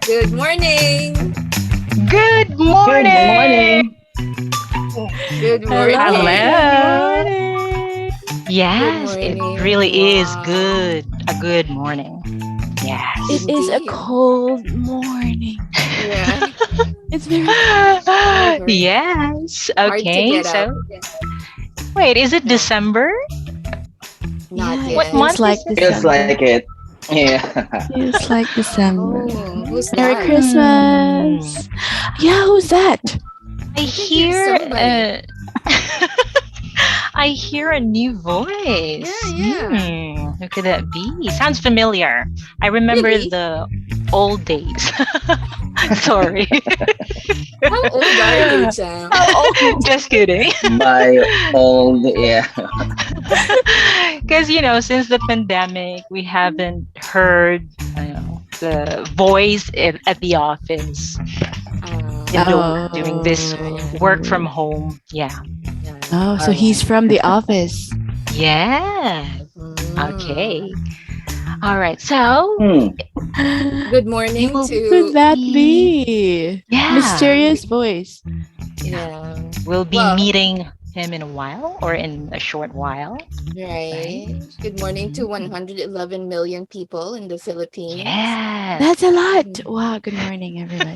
Good morning. Good Good morning. morning. Good Hello, morning. good Hello. morning. Good Yes, it morning. really is Wow. good. A good morning. It Yes. is a Indeed. cold morning. Yeah. It's very cold. Very, very Yes. hard to Okay. get up. So, wait, is it Yeah. December? Not Yeah, it What yet. feels month like is it? Feels December. like it. Yeah. Feels like December. Oh, who's Merry that? Hmm. Christmas. Yeah, who's that? I I think there's hear somebody. I hear a new Yeah, voice. yeah. Who could that be? Sounds familiar. I remember Really? the old days. Sorry. How old are you, Jam? How old? Just kidding. My old, yeah. Because, since the pandemic, we haven't heard the voice at the office, doing this Yeah, Oh. yeah, work from home. Yeah. yeah. Oh, so All he's right. from the office. Yeah. Mm. Okay. All right. So Hmm. Good you morning will Who could to, that be, be? yeah, Mysterious voice. yeah. yeah. We'll be Well, meeting him in a while or in a short while, right? right. Good morning to Mm. 111 million people in the Philippines. That's Yes. a lot. Mhm. Wow, good morning, everybody.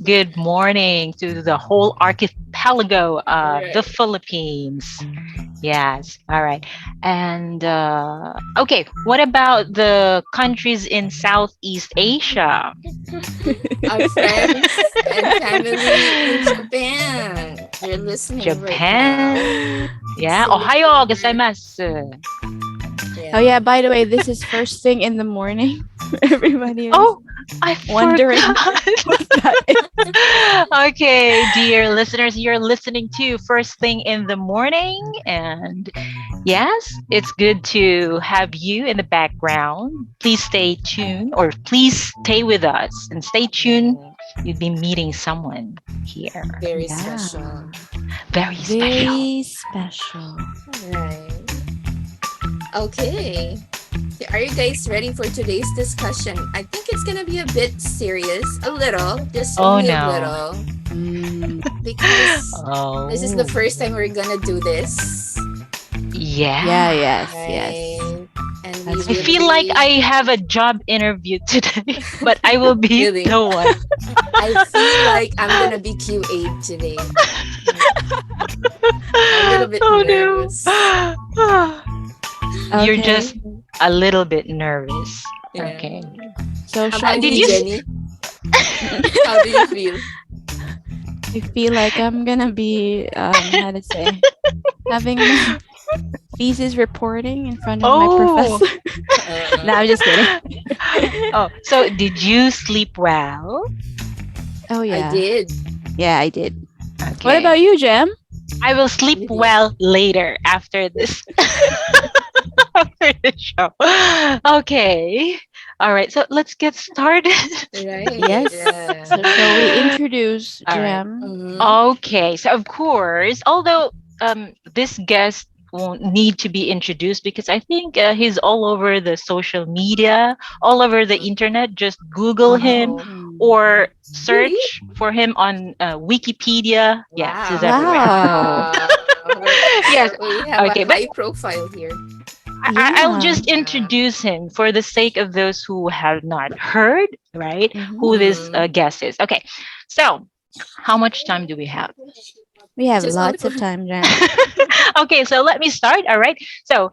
Good morning to the whole archipelago of the Right. Philippines. Yes. All right. And okay, what about the countries in Southeast Asia? Our friends and family in Japan. They're listening right now. Japan. Yeah. Ohayo Singapore. gozaimasu. Oh Yeah. yeah, by the way, this is first thing in the morning. Everybody was Oh, I wondering forgot. what that is. Okay, dear listeners, you're listening to First Thing in the Morning. And yes, it's good to have you in the background. Please stay tuned or please stay with us and stay tuned. Yeah. You'd be meeting someone here. Very Yeah. special. Very special. Very special. Right. Okay. So are you guys ready for today's discussion? I think it's gonna be a bit serious, a little, just Oh only a no. little, Mm, because this is the Oh, first time we're gonna do this, yeah, yeah. yes, yes. right? And we That's I true. feel like really, I have a job interview today, but I will be really, the one. I feel like I'm gonna be QA today. A little bit Oh nervous. no. You're Okay. just a little bit nervous. Yeah. Okay. So How shall about Did you, you? we Jenny? How do you feel? I feel like I'm gonna be how to say having my thesis reporting in front of my Oh. professor. No, I'm just kidding. Oh. So did you sleep well? Oh I yeah. did. Yeah, I did. What Okay. about you, Jem? I will sleep You did. well later after this after the show. Okay. All right. So let's get started. Right. Yes. Yeah. So shall we introduce All right. Jem? Mm-hmm. Okay, so of course, although this guest won't need to be introduced because I think he's all over the social media, all over the internet. Just Google him Wow. Mm. or Really? search for him on Wikipedia. Yes, he's Wow. everywhere. Wow. Wow. Yes, We have a okay, but high profile here. I'll Yeah. just Yeah. introduce him for the sake of those who have not heard, right? Hmm. Who this Mm-hmm. guest is. Okay, so how much time do we have? We have Just only lots for of time, Jem. Okay, so let me start. All right. So,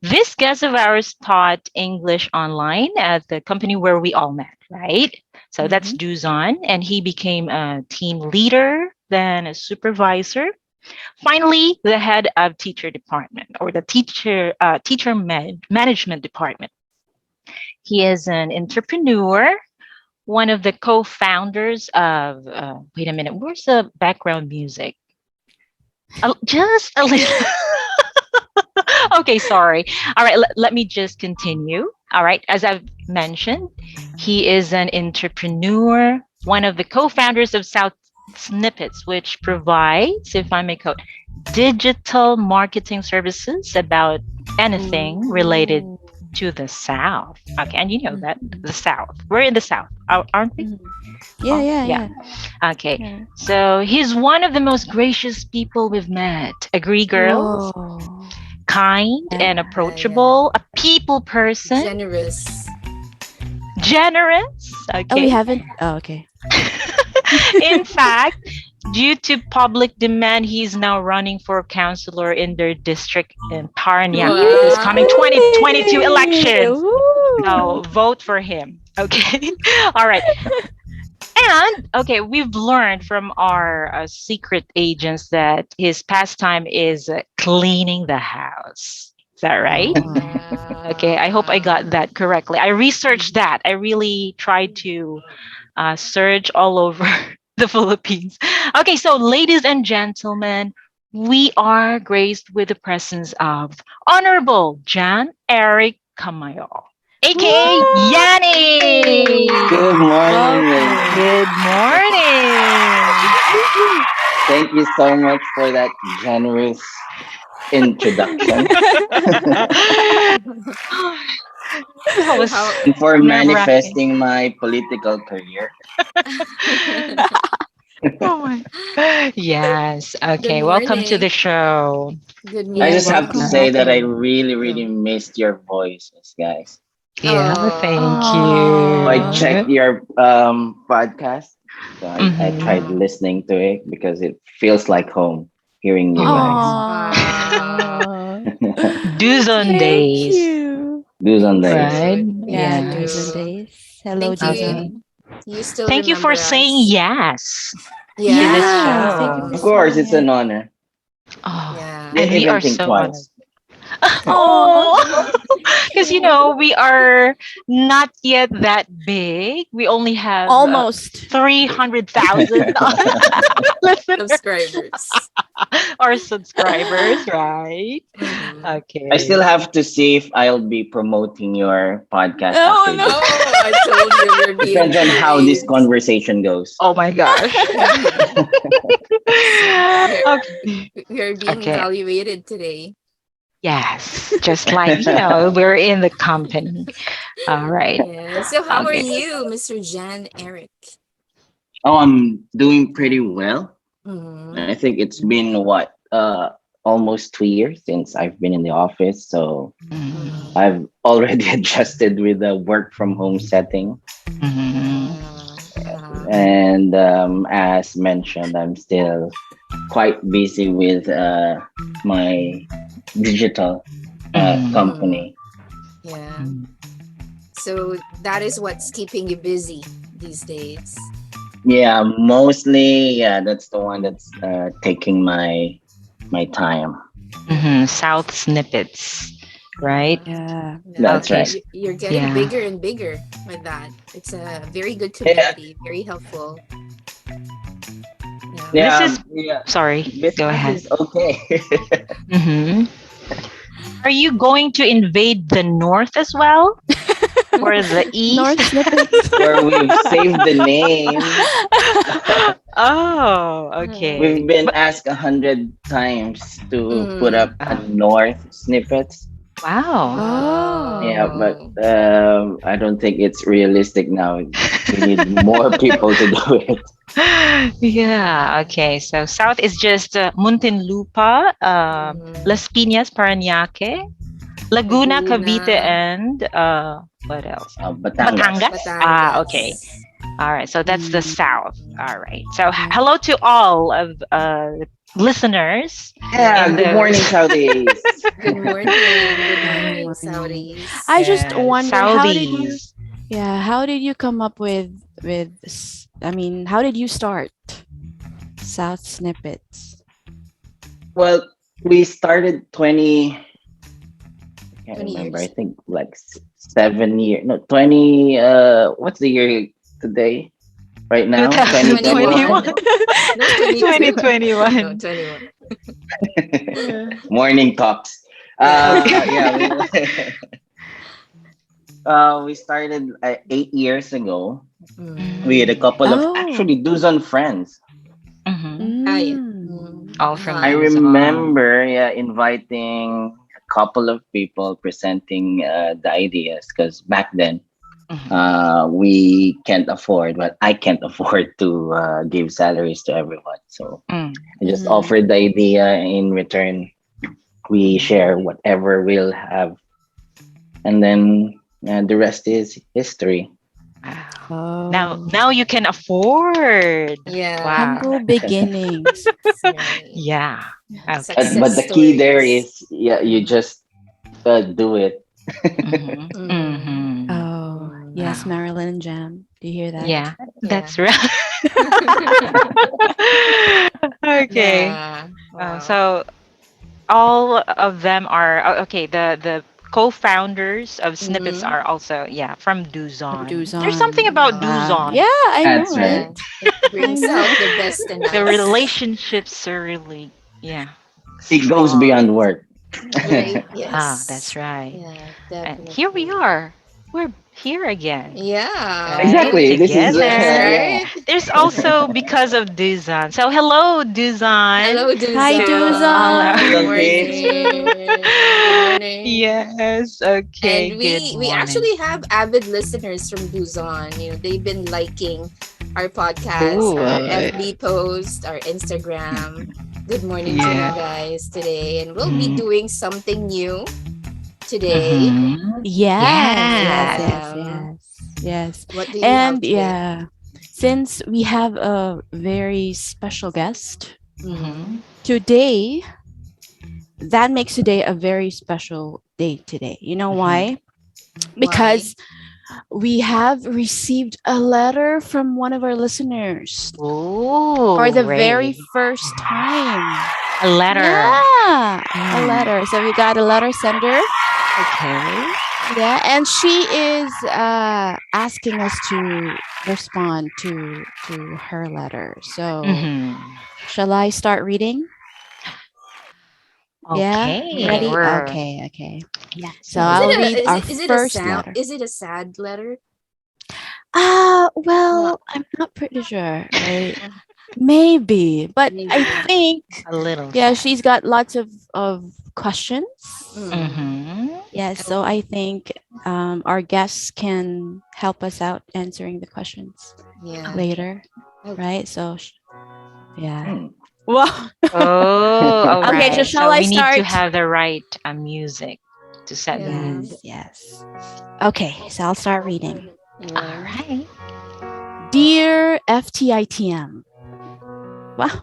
this guest of ours taught English online at the company where we all met, right? So that's Hmm. Duzon, and he became a team leader, then a supervisor, finally the head of teacher department or the management department. He is an entrepreneur, one of the co-founders of. Wait a minute, where's the background music? Just a little. Okay, sorry. All right, let me just continue. All right, as I've mentioned, he is an entrepreneur, one of the co-founders of South Snippets, which provides, if I may quote, digital marketing services about anything related Ooh. to the South. Okay, and you know that Mhm. the South. We're in the South, aren't we? Mhm. Yeah, Oh, yeah, yeah. yeah. Okay. Yeah. So he's one of the most gracious people we've met. Agree, girls? Whoa. Kind Yeah. and Yeah, yeah. approachable, a people person, Generous. generous. Oh, we Okay. haven't. Oh, okay. In fact, due to public demand, he's now running for councillor in their district in Paranaque this coming Wow. 2022 Yay! elections. Woo! So vote for him. Okay. All right. And okay, we've learned from our secret agents that his pastime is cleaning the house. Is that right? Okay, I hope I got that correctly. I researched that. I really tried to search all over the Philippines. Okay, so ladies and gentlemen, we are graced with the presence of Honorable Jan Eric Camayo, aka Woo! Yani. Good morning, ladies. Welcome. Good morning. Thank you so much for that generous introduction That was How and for nerve wracking. manifesting my political career. Oh my. Yes. Good Okay. Welcome to the morning. show. Good I Yeah, just morning. have to welcome, say that I welcome. really, Oh. really missed your voices, guys. Yeah. Thank So I Aww. checked you. your podcast. So I tried Mm-hmm. listening to it because it feels like home hearing you guys. Wow. Aww. Do's on Thank days, you. Do's on Thank days. right? you. Thank Yeah, you. do's and Yes. days. Hello, Thank you. Okay. Dizon. You still Thank you for remember saying us. yes to this Yeah, thank you Yeah. for Of show. course, saying it's an it. honor. Oh, Yeah. and Didn't we even are think so honored. twice. Oh, because we are not yet that big. We only have Almost. 300,000 listeners Subscribers. or subscribers, right? Hmm. I still Okay. have to see if I'll be promoting your podcast Oh after no. this. Oh, I told you we're being Depends on how this curated. conversation goes. Oh my gosh. So Okay. we're being Okay. evaluated today. Yes. Just like, we're in the company. All right. Yeah. So how are Okay. you, Mr. Jan Eric? Oh, I'm doing pretty well. Mm-hmm. I think it's been what almost 2 years since I've been in the office, so Mhm. Mm-hmm. I've already adjusted with the work from home setting. Mhm. Uh-huh. And as mentioned, I'm still quite busy with my digital Mhm. Mm-hmm. company. Yeah. Mhm. So that is what's keeping you busy these days. Yeah, mostly. Yeah, that's the one that's taking my time. South Snippets, right? Uh-huh. Yeah. Yeah. That's Okay. right. You're getting Yeah. bigger and bigger with that. It's a very good Yeah, community, very helpful. Yeah. This yeah, is, yeah. sorry, go Business ahead. is okay. hmm Are you going to invade the north as well? Or the east? North snippets. Where we've saved the name. Oh, Mm. okay. We've been But asked 100 times to put Mm. up a uh, North snippets. wow. Yeah, Oh. but Wow. I don't think it's realistic now. We need more people to do it. Yeah, okay. So south is just Muntinlupa, Mm. Las Piñas, Parañaque, Laguna, Cavite, Laguna, and what else? Batangas. Batangas? Ah, okay. Batangas. All right. So that's the Mm, south. All right. So Mm. hello to all of listeners Yeah, in good Yeah. those morning, Southeast. Good morning. Good good morning, morning. Saudis. I just wonder Southies. how did you come up I mean, how did you start South Snippets? Well, we started 20, I can't 20 remember, I years. think like 7 years, no, 20, what's the year today? Right now, 2021. 2021. 21. No, 22. No, 2021. 21. Yeah. Morning talks. Yeah. Yeah, we started 8 years ago. We had a Mm. couple of Oh. actually do's and friends. hmm Ah, yeah. Mm. Mm. All from I Uh-huh. Luzon. remember, yeah, inviting couple of people presenting the ideas, because back then Mhm. we can't afford, but I can't afford to give salaries to everyone. So Mm. I just Mm-hmm. offered the idea. In return, we Mhm. share whatever we'll have, and then the rest is history. Wow. Oh, Now you can afford. Yeah. Wow. humble beginnings. That's right. Yeah. But Okay. Success the key there stories. is, yeah, you just do it. Mhm. Mm, Mhm. Oh, yes, mm, Wow. Marilyn and Jam. Do you hear that? Yeah, yeah. that's right. Okay. Yeah. Wow. So all of them are okay. The co-founders of Snippets Mm, are also, yeah, from From Duzon. There's something Duzon. about wow. Wow. Yeah, Duzon. I know, That's right? right. Yeah. It I brings know. out the best in The us. relationships are really, yeah, It goes strong. beyond work. Right? Ah, that's Yes. right. Yeah, And here we definitely. are. We're here again, Yeah. right? Exactly. This is Yes, Together. yeah. right? There's also because of Duzon. So hello, Duzon, Hello, Hi, to all Duzon. our. Good Hello, Duzon. kids. morning. Good morning. Yes. And Okay. Good we morning. actually have avid listeners from Luzon. They've been liking our podcast, Ooh. our FB post, our Instagram. Good morning to you Yeah. guys today. And we'll be Mm. doing something new today. Mm-hmm. Yes, yes, Yeah. yes, Yeah. yes, yes. What do you have And today? yeah, since we have a very special guest Mm-hmm. Mm. today, that makes today a very special day today. You know Mm-hmm. why? Why? Because we have received a letter from one of our listeners for Ooh, the very Ray. first time. A letter. Yeah, a Mm. letter. So we got a letter sender. Okay. Yeah, and she is asking us to respond to her letter. So Mm-hmm. shall I start reading? Yeah, Okay. ready? Yeah. We're Okay, okay. yes, So Is yes. I'll it read a our first letter. is it a sad letter? No. Well, I'm not pretty sure, right? Maybe, but I Maybe. think A little yeah, sad. she's got lots of questions. Mm. Mm-hmm. Yes, so Okay. I think our guests can help us out answering the questions Yeah. later, Okay. right? So yeah. Hmm. Well, Oh, all okay. So right. shall So I we need to start? have the right music to set the Yeah. mood. Yes, yes. Okay, so I'll start reading. All Yeah. right. Dear FTITM. Wow.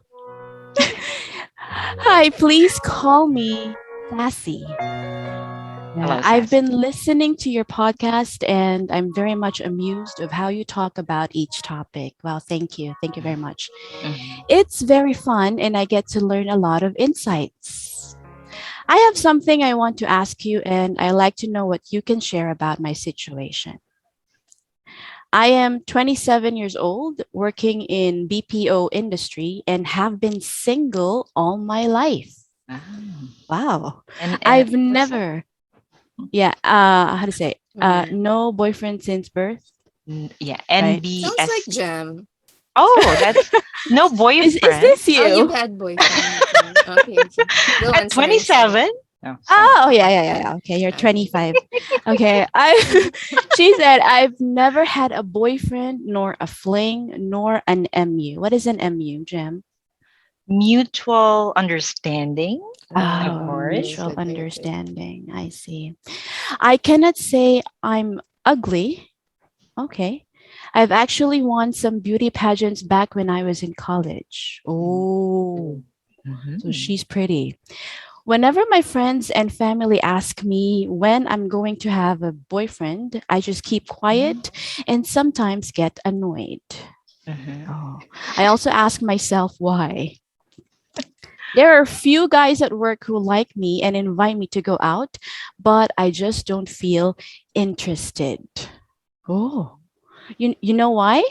Hi, please call me Sassy. Yeah, Hello, I've Sassy. been listening to your podcast and I'm very much amused of how you talk about each topic. Well, thank you. Thank you very much. Mm-hmm. It's very fun and I get to learn a lot of insights. I have something I want to ask you and I like to know what you can share about my situation. I am 27 years old, working in BPO industry and have been single all my life. Ah. Wow. And I've what's that? never, yeah, how to say, Mm. no boyfriend since birth, Yeah, right? Sounds like NBS. Jam. Oh, that's no Is boyfriend this Oh, you've you? had boyfriend before. Okay, okay. Go at on. Sorry, sorry. 27. Oh, sorry. Oh, yeah, yeah, yeah, yeah. Okay, you're Okay. 25. Okay, I. She said I've never had a boyfriend, nor a fling, nor an MU. What is an MU, Jem? Mutual understanding, of Oh, Okay, course. mutual okay, okay. understanding. I see. I cannot say I'm ugly. Okay. I've actually won some beauty pageants back when I was in college. Oh, so Mm-hmm. she's pretty. Whenever my friends and family ask me when I'm going to have a boyfriend, I just keep quiet and sometimes get annoyed. Mm-hmm. Oh, I also ask myself why. There are a few guys at work who like me and invite me to go out, but I just don't feel interested. Oh, you know why?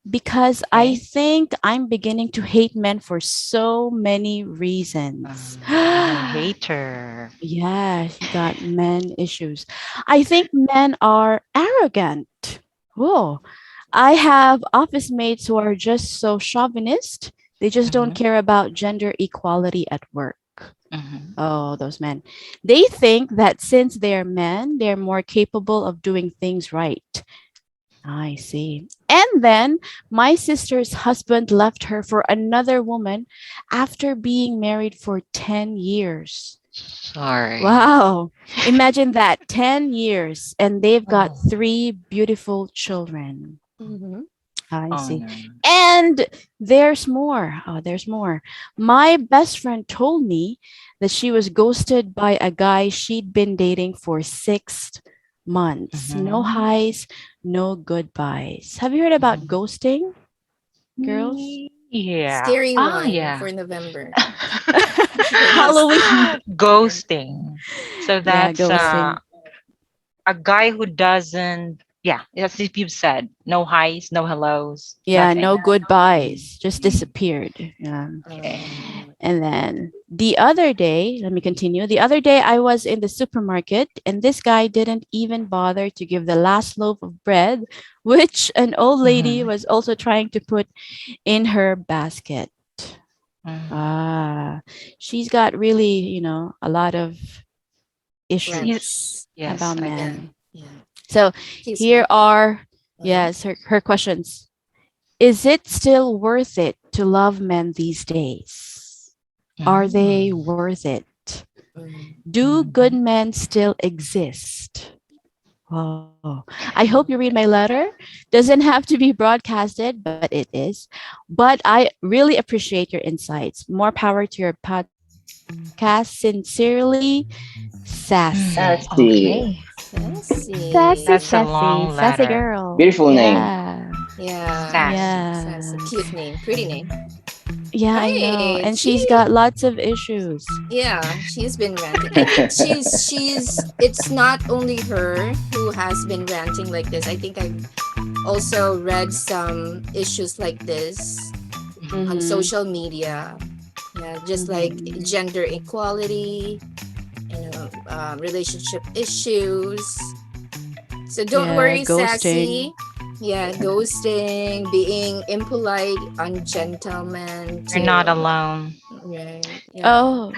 Because I Okay. think I'm beginning to hate men for so many reasons. You're a hater. Yeah, he got men issues. I think men are arrogant. Oh, I have office mates who are just so chauvinist. They just don't Mm-hmm. care about gender equality at work. Mhm. Oh, those men. They think that since they're men, they're more capable of doing things right. I see. And then my sister's husband left her for another woman after being married for 10 years. Sorry. Wow. Imagine that 10 years and they've got Oh. three beautiful children. Mm-hmm. I Oh see. no. And there's more. Oh, there's more. My best friend told me that she was ghosted by a guy she'd been dating for 6 months. No Mhm. highs, no goodbyes. Have you heard about Mhm. ghosting, girls? Yeah. Scary Ah, one yeah. for November. Yes. Halloween. Ghosting. So Yeah, that's ghosting. a guy who doesn't, yeah, as if you've said, no highs, no hellos, Yeah, no nothing. Mm. goodbyes. Just disappeared. Yeah. Okay. And then the other day, let me continue. The other day, I was in the supermarket, and this guy didn't even bother to give the last loaf of bread, which an old lady Mhm. was also trying to put in her basket. Mhm. Ah, she's got really, a lot of He's, issues Rents. yes, about I Yeah. men. Yeah. So He's here renting. are, Uh-huh. yes, her questions. Is it still worth it to love men these days? Are they Mm. worth it? Mm. Do good Mhm. men still exist? Oh, I hope you read my letter. Doesn't have to be broadcasted, but it is. But I really appreciate your insights. More power to your podcast. Sincerely, Sassy. Mm. Sassy. Okay. Sassy, Sassy. That's a sassy, long sassy letter. girl. Beautiful name. Yeah. Yeah. Sassy. Sassy. Cute Yes. name. Pretty name. Yeah, I know. Right. And she's got lots of issues. Yeah, she's been ranting. I think it's not only her who has been ranting like this. I think I've also read some issues like this on Mm-hmm. social media. Yeah, just like Mm-hmm. gender equality, relationship issues. So don't Yeah, worry, ghosting. Sassy. Yeah, ghosting, being impolite, ungentleman You're not to alone. right. Yeah. Oh,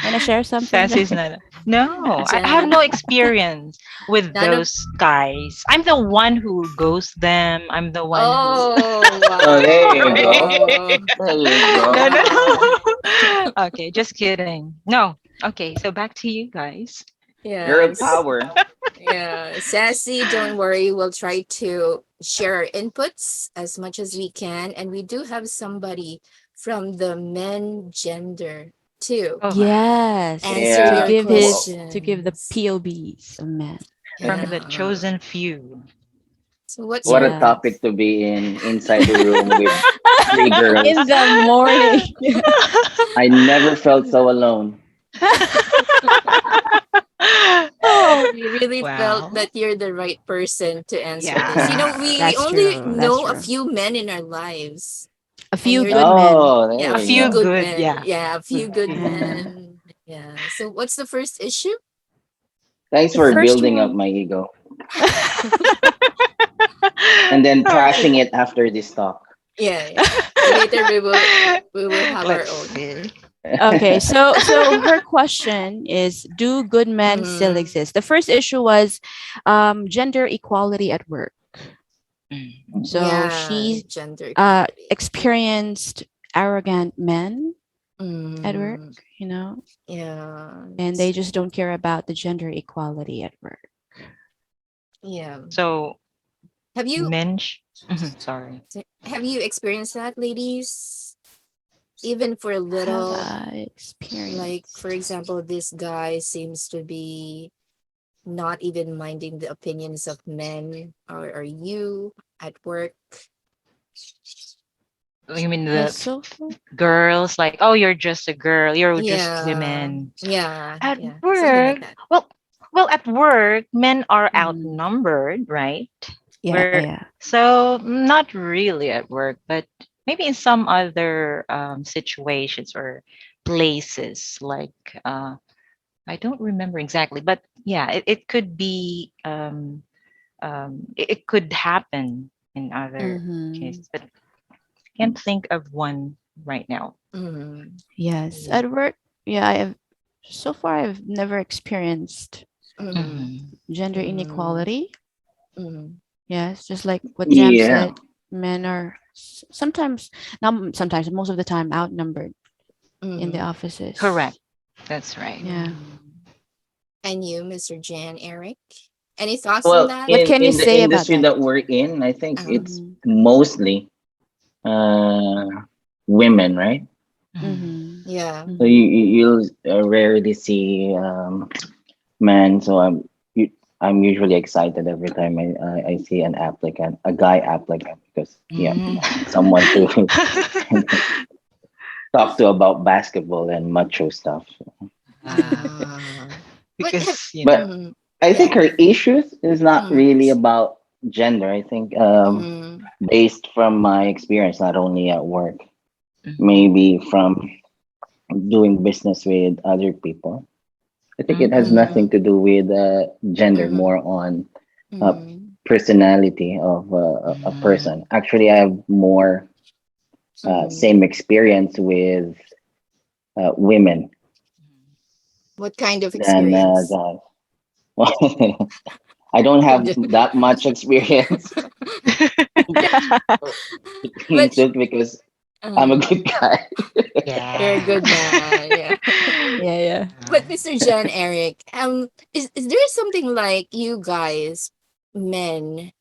wanna share something? Sassy's not. No, I have Gen no experience with none of those guys. I'm the one who ghosts them. I'm the one who. oh Oh, there you go. wow. There you go. No, no. Wow. Okay, just kidding. No. Okay, so back to you guys. Girl Yes. power. Yeah. Sassy, don't worry. We'll try to share our inputs as much as we can. And we do have somebody from the men gender to Oh my. Yes, answer to Yeah. your give his to give the questions. POBs of men. From Yeah. the Yeah. chosen few. So what's What a your topic Yes. to be in inside the room with three In girls. the morning. I never felt so alone. we really felt Wow. that you're the right person to answer this. You know, Yeah. we That's only true. That's know a true. few men in our lives, A and few you're the good men. Oh, yeah, there A a you few few go. good good, men. yeah. Yeah, a few good Yeah. men. Yeah. So what's the first issue? Thanks The for first building up one. my ego and then All right. trashing it after this talk. Yeah, yeah. Later we will have our Let's own. see. Okay, so her question is, do good men still Mm, exist? The first issue was gender equality at work. Mm. So yeah, she gender equality. experienced arrogant men at work, Mm, you know, yeah. and they just don't care about the gender equality at work. Yeah. So, Have you Mensch. Sorry. have you experienced that, ladies? Even for a Have little, I like for experienced? example, this guy seems to be not even minding the opinions of men. Or are you at work? You mean the So far? girls like, oh, you're just a girl. You're just Yeah, women. yeah, At yeah, something like work, that. well, at work, men are Mhm. outnumbered, right? Yeah, We're yeah. so not really at work, but maybe in some other situations or places. Like I don't remember exactly, but yeah, it could be. It could happen in other Mm-hmm. cases, but I can't think of one right now. Mm, Yes, yeah. at work, yeah, so far I've never experienced Mm-hmm. Mhm. gender Mm-hmm. inequality. Mm-hmm. Yes, just like what Jam Yeah. said, men are sometimes, not sometimes, most of the time outnumbered in the Mm-hmm. Correct. offices. That's right. Yeah. And you, Mr. Jan Eric, any thoughts on Well, that? What can you in the say about industry that? that we're in, I think Uh, it's Mm-hmm. mostly uh women, right? Mhm. Mm-hmm. yeah. So Mm-hmm. you'll rarely see men. So I'm usually excited every time I see an applicant, a guy applicant, because yeah, Mhm. someone to talk to about basketball and macho stuff. Ah, Uh, what have, because you know. But mm, I think yeah. her issues is not Mm, really about gender. I think mm, based from my experience, not only at work, Mhm. maybe from doing business with other people. I think it has Mhm. nothing mm, to do with gender, more mm, on uh, mm, personality of a Mhm. person. Actually, I have more mm. same experience with women What kind of than experience? guys. I don't I'm have just- that much experience but in suit because I'm a uh, good guy. you're a good Yes. man. Yeah. Yeah, yeah. But Mr. Jan Eric, is there something like you guys, men,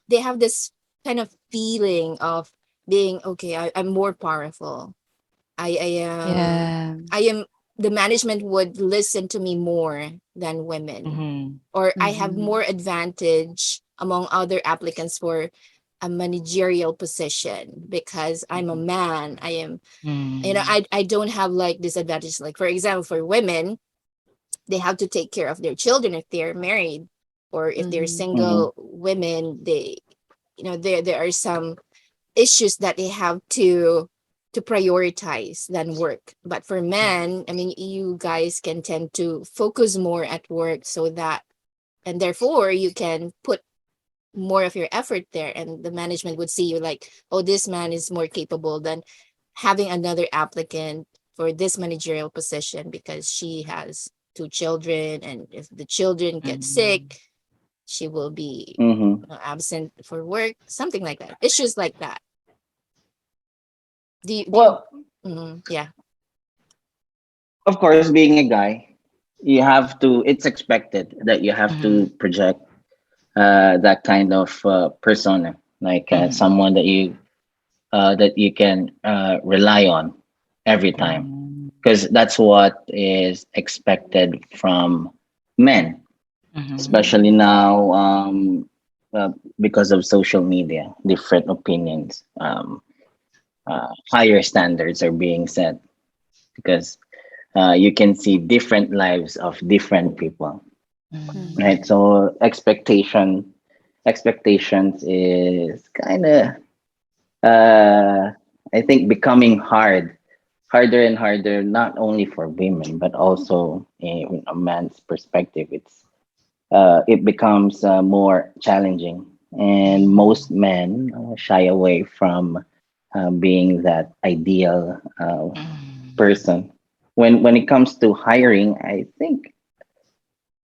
they have this kind of feeling of being okay, I'm more powerful. I am Yeah. I am the management would listen to me more than women. Mhm. Or I have Mm-hmm. more advantage among other applicants for a managerial position because I'm a Mhm. man. I am, Mm. I don't have like disadvantage. Like for example, for women, they have to take care of their children if they're married, or if they're Mm-hmm. Mhm. single women, they, there are some issues that they have to prioritize than work. But for men, I mean, you guys can tend to focus more at work, so that, and therefore you can put more of your effort there, and the management would see you like, oh, this man is more capable than having another applicant for this managerial position because she has two children, and if the children get Mhm. sick, she will be Mhm. absent for work, something like that, issues like that. Do you Well, yeah. of course, being a guy, you have to. It's expected that you have Mhm. to project that kind of persona, like Mhm. someone that you can rely on every time, Mhm. because that's what is expected from men, Mhm. especially Mm-hmm. now because of social media. Different opinions, higher standards are being set because you can see different lives of different people, Mhm. right? Mm-hmm. So expectations is kind of uh I think becoming harder and harder, not only for women but also in a man's perspective. It becomes more challenging, and Mhm. most men shy away from being that ideal Mhm. person. When it comes to hiring, I think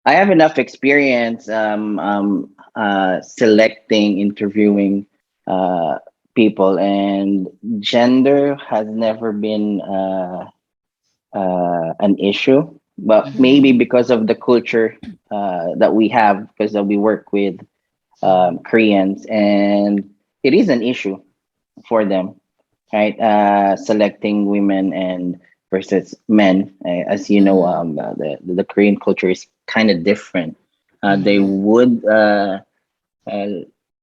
I have enough experience selecting, interviewing uh, people, and gender has never been an issue. But maybe Mhm. Mm-hmm. because of the culture that we have, because we work with Mhm. Koreans, and it is an issue for them, right? Selecting women and versus men. As you know, Mm-hmm. the Korean culture is kind of different. They Mhm. would uh,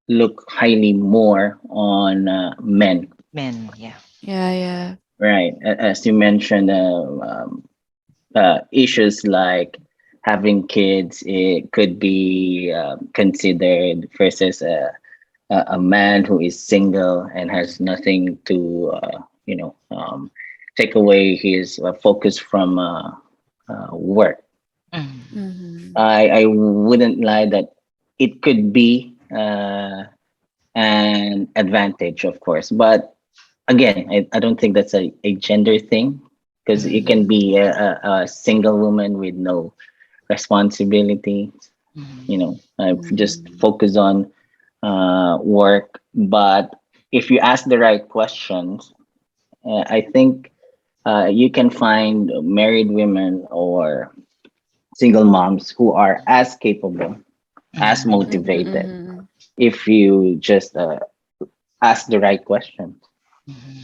look highly more on men, Men, yeah. Yeah, yeah. right? As you mentioned, issues like having kids, it could be considered versus a man who is single and has nothing to take away his focus from work. Mhm. Mm-hmm. I wouldn't lie that it could be an advantage, of course, but again, I don't think that's a gender thing, because you Mhm. can be a single woman with no responsibility, Mhm. just Mm. focus on work. But if you ask the right questions, I think you can find married women or single moms who are as capable, as Mhm. Mhm, motivated, mhm. if you just ask the right questions. Mhm.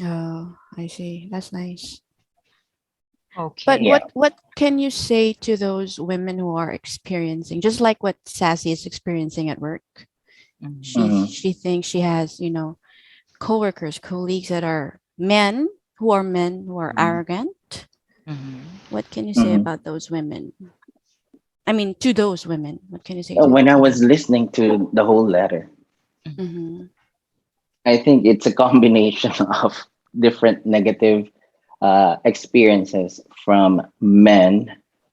Oh, I see. That's nice. But Okay. Yeah. what can you say to those women who are experiencing, just like what Sassy is experiencing at work? Mhm. Hmm. She thinks she has, coworkers, colleagues that are men who are arrogant. Mhm. What can you say Hmm. about those women? I mean, to those women, what can you say to When I to was them? listening to the whole letter, Mm-hmm. I think it's a combination of different negative experiences from men,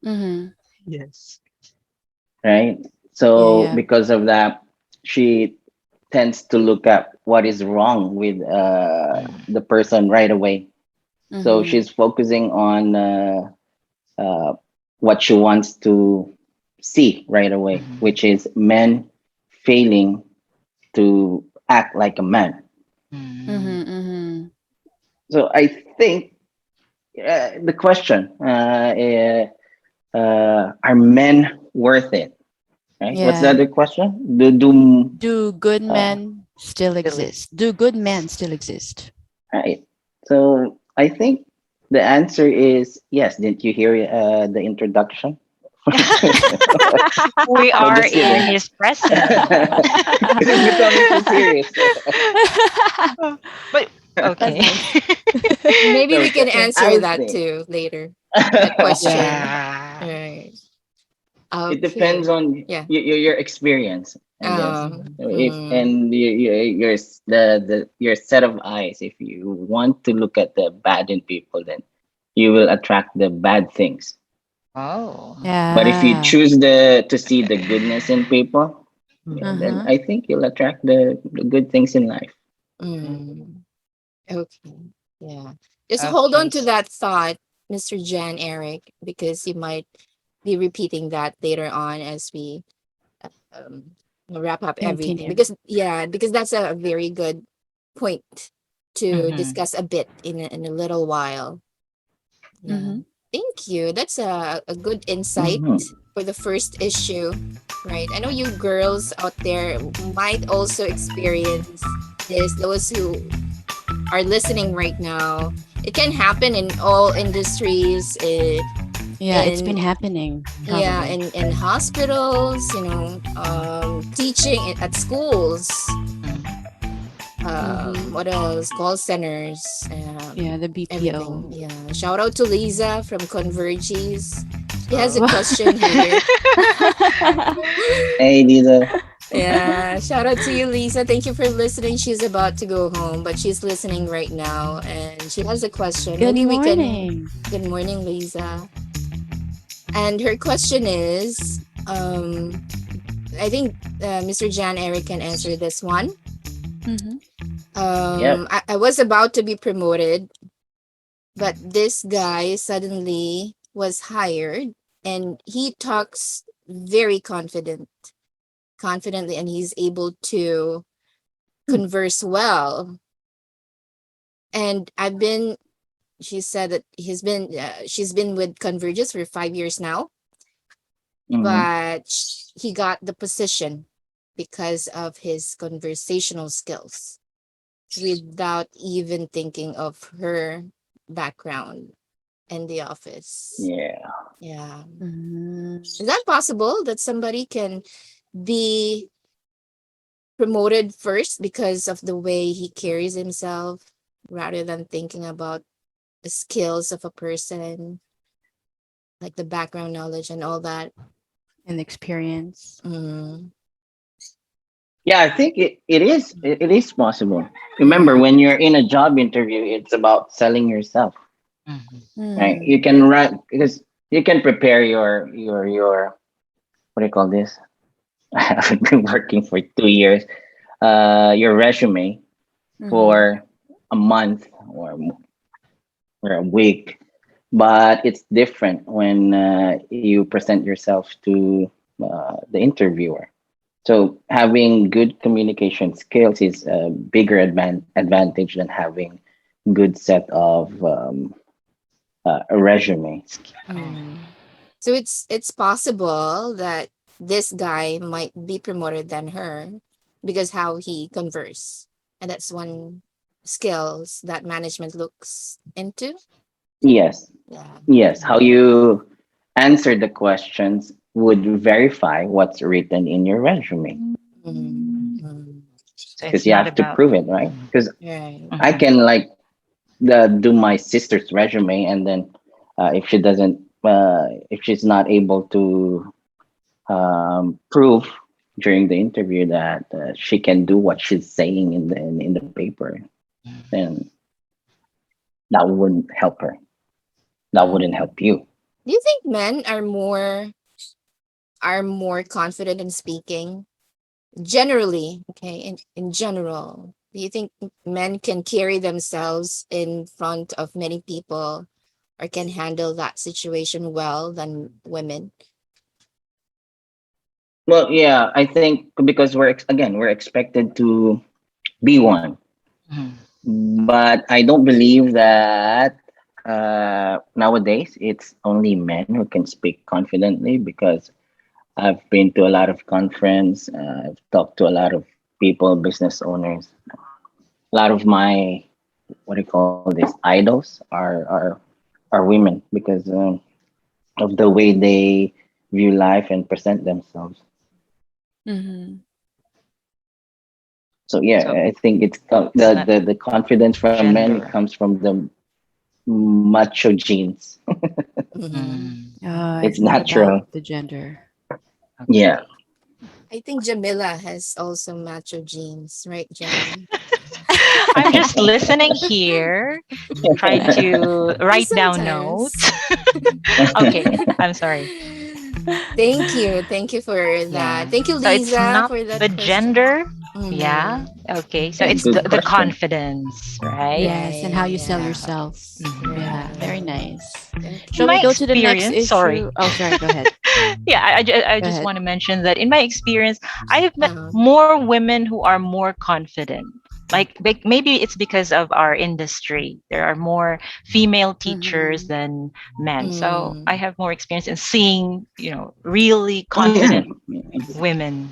Mm-hmm. Yes. right? Yeah, So yeah. because of that, she tends to look at what is wrong with the person right away. So Mm-hmm. she's focusing on uh, what she wants to see right away, Mhm. which is men failing to act like a man. Mhm. Mm-hmm. Mm-hmm. So I think the question are men worth it? Right? What's the Yeah. other question? Do Do good uh, men still Still it. exist? Do good men still exist? right? So I think the answer is yes. Didn't you hear the introduction? We No, are just in kidding. his presence. This is becoming too serious. But That's okay. nice. Maybe No, we can answer I that think too later. That question. Yeah. Right. it depends Okay. on Yeah. your experience, I guess. Mhm. If Mm, and your set of eyes. If you want to look at the bad in people, then you will attract the bad things. Oh. But if you Yeah. choose to see the goodness in people, yeah, then Uh-huh. I think you'll attract the good things in life. Mhm. mm. Okay. Yeah. Just hold on Okay. to that thought, Mr. Jan Eric, because you might be repeating that later on as we um, wrap up everything. Continue. Because that's a very good point to Mhm. discuss a bit in a little while. Yeah. Mm-hmm. Thank you. That's a good insight Hmm. for the first issue, right? I know you girls out there might also experience this, those who are listening right now. It can happen in all industries, Yeah, it's been in happening, yeah, probably. in hospitals, teaching at schools, Mhm. Mm-hmm. what else? Call centers, Yeah, the everything. BPO. Yeah. Shout out to Lisa from Converges. She has a Oh. question here. Hey, Lisa. Yeah. Shout out to you, Lisa. Thank you for listening. She's about to go home, but she's listening right now and she has a question. Good Maybe we can. morning. Good morning, Lisa. And her question is I think Mr. Jan Eric can answer this one. Mm-hmm. Yep. I was about to be promoted, but this guy suddenly was hired and he talks very confidently, and he's able to converse well. And she said that she's been with Convergys for 5 years now, Hmm. but he got the position because of his conversational skills without even thinking of her background in the office. Yeah. Yeah. Mm-hmm. Is that possible that somebody can be promoted first because of the way he carries himself rather than thinking about the skills of a person, like the background knowledge and all that? And experience. Mm, Yeah, I think it is possible. Remember, mm, when you're in a job interview, it's about selling yourself, Mhm. right? You Mm. can write because you can prepare your what do you call this? I've been working for 2 years. Your resume Mm-hmm. for a month or a week. but it's different when you present yourself to the interviewer. So having good communication skills is a bigger advantage than having good set of a resume. Oh. Mm. So it's possible that this guy might be promoted than her because how he converse. And that's one skills that management looks into. Yes, Yeah. yes. How Mm. you answer the questions would verify what's written in your resume, Mm. Mm. So because it's you not have to about. prove it, right? Mhm, Because Right. I mhm, can like do my sister's resume, and then if she doesn't, if she's not able to prove during the interview that she can do what she's saying in the paper, then that wouldn't help her. That wouldn't Mhm. help you. Do you think men are more confident in speaking generally, okay, in general? Do you think men can carry themselves in front of many people or can handle that situation well than women? Well, yeah, I think because again we're expected to be one, mhm. but I don't believe that nowadays it's only men who can speak confidently, because I've been to a lot of conference. I've talked to a lot of people, business owners. A lot of my, what do you call this, idols are women, because of the way they view life and present themselves. Mhm. So So yeah, I think it's not the confidence from men, it gender. comes from the macho genes. Mhm. Mm, It's It's not about natural. the gender. Yeah. okay. I think Jamila has also macho genes, right, Jam? I'm just listening here, trying to write down Sometimes. notes. Okay, I'm sorry. Thank you for that. Yeah. Thank you, So it's Lisa, not for that the question. gender. Yeah. Mm-hmm. Okay. So Yeah, it's good the question. confidence, right? Yes, and how Right, you sell yeah. yourself. Yeah, very Right. nice. In Shall we my Okay. go to the next experience, issue? sorry. Oh, sorry, go ahead. Yeah, I Go just ahead. want to mention that in my experience, I have met Uh, more women who are more confident. Like maybe it's because of our industry. There are more female teachers Mhm. than men. So I mm, have more experience in seeing, really Oh yeah. confident women.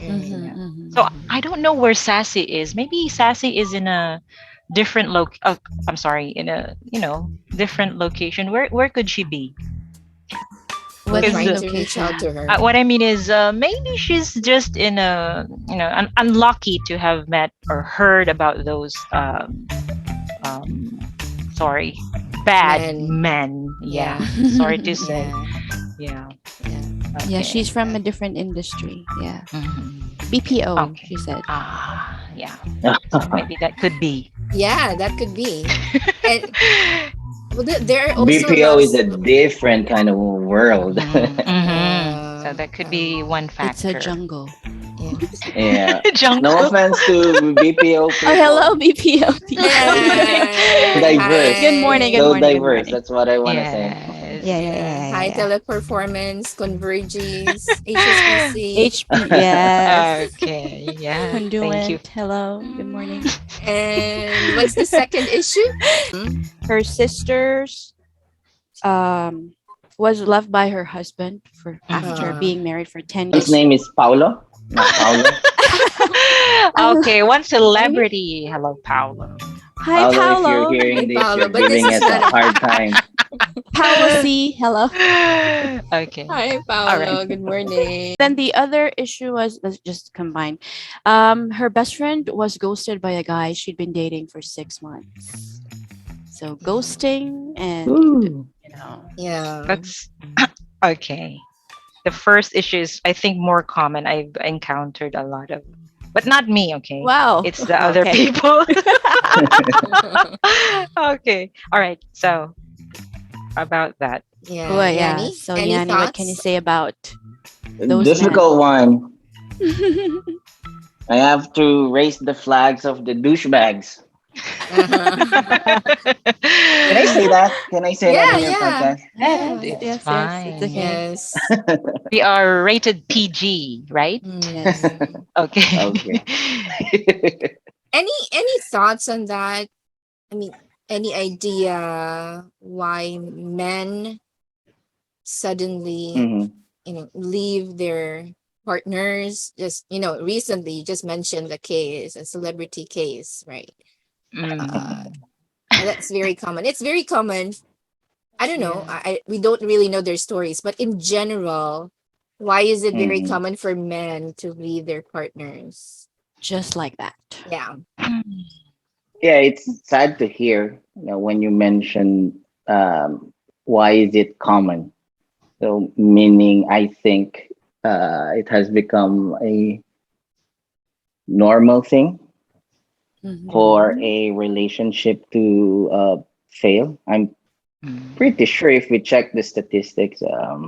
Mhm, right. Yeah. So mhm. I don't know where Sassy is. Maybe Sassy is in a different I'm sorry, in a, different location. Where could she be? We're What Because trying to reach out location? to her. what I mean is, maybe she's just in a, unlucky to have met or heard about those, sorry, bad Men. men. Yeah, Yeah. sorry to say. Yeah. Yeah. Yeah. Yeah, she's Okay. from a different industry. Yeah. Hmm. BPO, Okay. she said. Yeah. So maybe that could be. Yeah, that could be. And well, there are also a BPO lot of is a different kind of world. So yeah. that could be one It's a factor. jungle. Yeah. Yeah. No Jungle. offense to BPO Oh, hello, people. BPO people. Diverse. Good morning, It's good Hi. so morning, good diverse. morning. That's what I want to say. Yeah, Yes. yeah, yeah, Yeah. yeah, High yeah. teleperformance, Convergys, HSBC. HP, yes. Okay. Yeah. Thank you. Conduent, hello, good morning. And what's the second issue? Hmm? Her sisters um was left by her husband for after Mhm. Uh, being married for 10 His years. name is Paulo, not Paulo. Okay, one Maybe. celebrity. Hello, Paolo. Hi, Paulo, if you're Paulo. hearing hey, this, Paolo, you're but this giving is us not a a. hard time. Paulo C. Hello. Okay. Hi, All right. Paolo. Good morning. Then the other issue was, let's just combine. Her best friend was ghosted by a guy she'd been dating for 6 months. So Mm, ghosting and Ooh. yeah. That's okay. The first issue is, I think, more common. I've encountered a lot of, but not me. Okay, wow. it's the other Okay. people. Okay. All right. So about that. Oh Yeah. yeah. Yani, So any Yanni, what can you thoughts? say about those men? Difficult one. I have to raise the flags of the douchebags. Uh-huh. Can I say that? Can I say that Yeah, in your yeah, podcast? yeah. It's Yes, yes, it's fine. okay. Yes. We are rated PG, right? Yes. Mm. Okay. Okay. Any thoughts on that? I mean, any idea why men suddenly, Hmm. leave their partners? Just, recently you just mentioned the case, a celebrity case, right? Uh, Mm. that's very common. It's very common. I don't know. Yeah. We don't really know their stories, but in general, why is it very Hmm. common for men to leave their partners? Just like that. Yeah. Yeah, it's sad to hear, when you mention, why is it common? So, meaning, I think it has become a normal thing Mm-hmm. for Mhm. a relationship to fail. I'm Mm. pretty sure if we check the statistics, uh,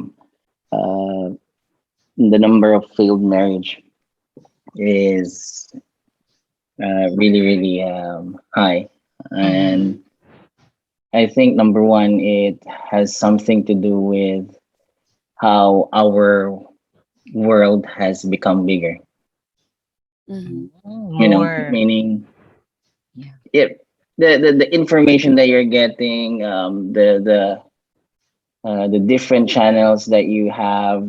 the number of failed marriage is really, really high. Mhm. And I think number one, it has something to do with how our world has become bigger. Mm-hmm. More. Meaning, Yeah. if the information that you're getting, the different channels that you have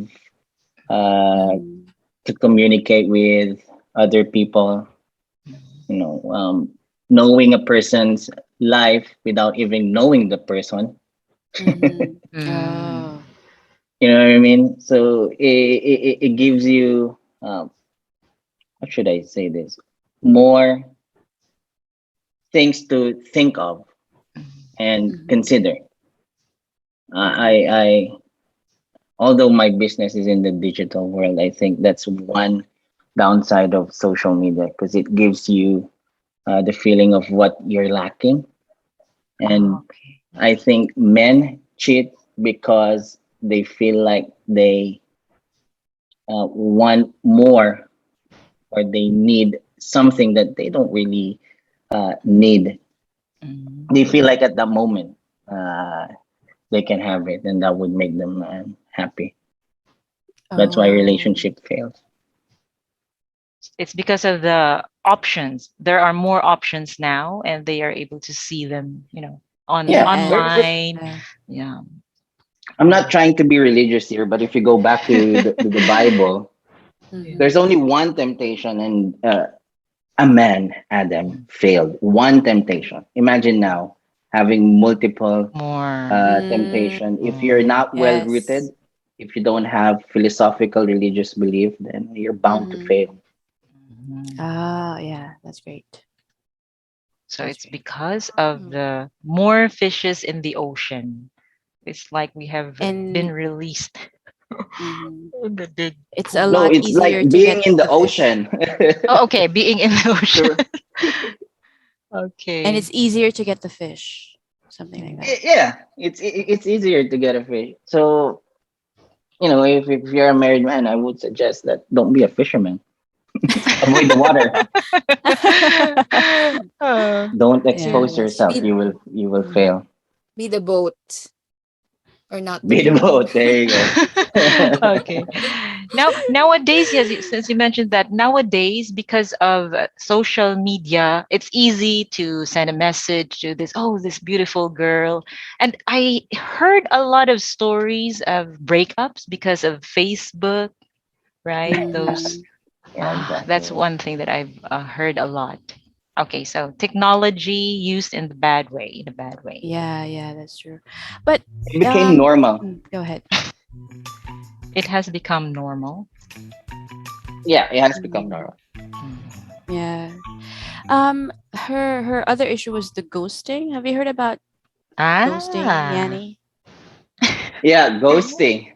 uh, Mm-hmm. to communicate with other people, you know, knowing a person's life without even knowing the person. Mm-hmm. Mm. Oh. You know what I mean? So it gives you, how should I say this? More things to think of and Mm-hmm. consider. I although my business is in the digital world, I think that's one downside of social media because it gives you the feeling of what you're lacking. And Okay. I think men cheat because they feel like they want more, or they need something that they don't really need. They feel Mm. like at that moment uh, they can have it, and that would make them happy. That's why Oh. relationship fails. It's because of the options. There are more options now, and they are able to see them, on Yeah, Yes. online. Yeah. Yeah. I'm not Oh. trying to be religious here, but if you go back to the Bible, Yeah. there's Mm-hmm. only one temptation, and a man, Adam, Mm. failed. One temptation. Imagine now having multiple More. temptation. If you're Oh. not well Yes. rooted, if you don't have philosophical religious belief, then you're bound to Mm-hmm. fail. Mhm. Ah, yeah, that's great. So That's it's great. because of the more fishes in the ocean. It's like we have been And released mhm, in the big it's a No, lot pool. it's like easier to being get in the the fish. ocean. Oh, okay, being in the ocean. So, And Okay. it's easier to get the fish. Something like that. yeah, it's easier to get a fish. So, if you're a married man, I would suggest that don't be a fisherman. Avoid the water. Uh, Don't Yeah, expose that's yourself. Be You true. will you will Mhm. fail. be the boat or not the Be the boat. boat. There you go. okay. Now, nowadays, yes, since you mentioned that nowadays, because of social media, it's easy to send a message to this beautiful girl. And I heard a lot of stories of breakups because of Facebook, right? Yeah, Those, Mhm. yeah, that's exactly. one thing that I've heard a lot. Okay, so technology used in the bad way, in a bad way. Yeah, yeah, that's true. But It became normal. go ahead. It has become normal. Yeah, it has become Mhm. normal. Mm. Yeah. Her other issue was the ghosting. Have you heard about ghosting, Ah. Yanni? Yeah, ghosting.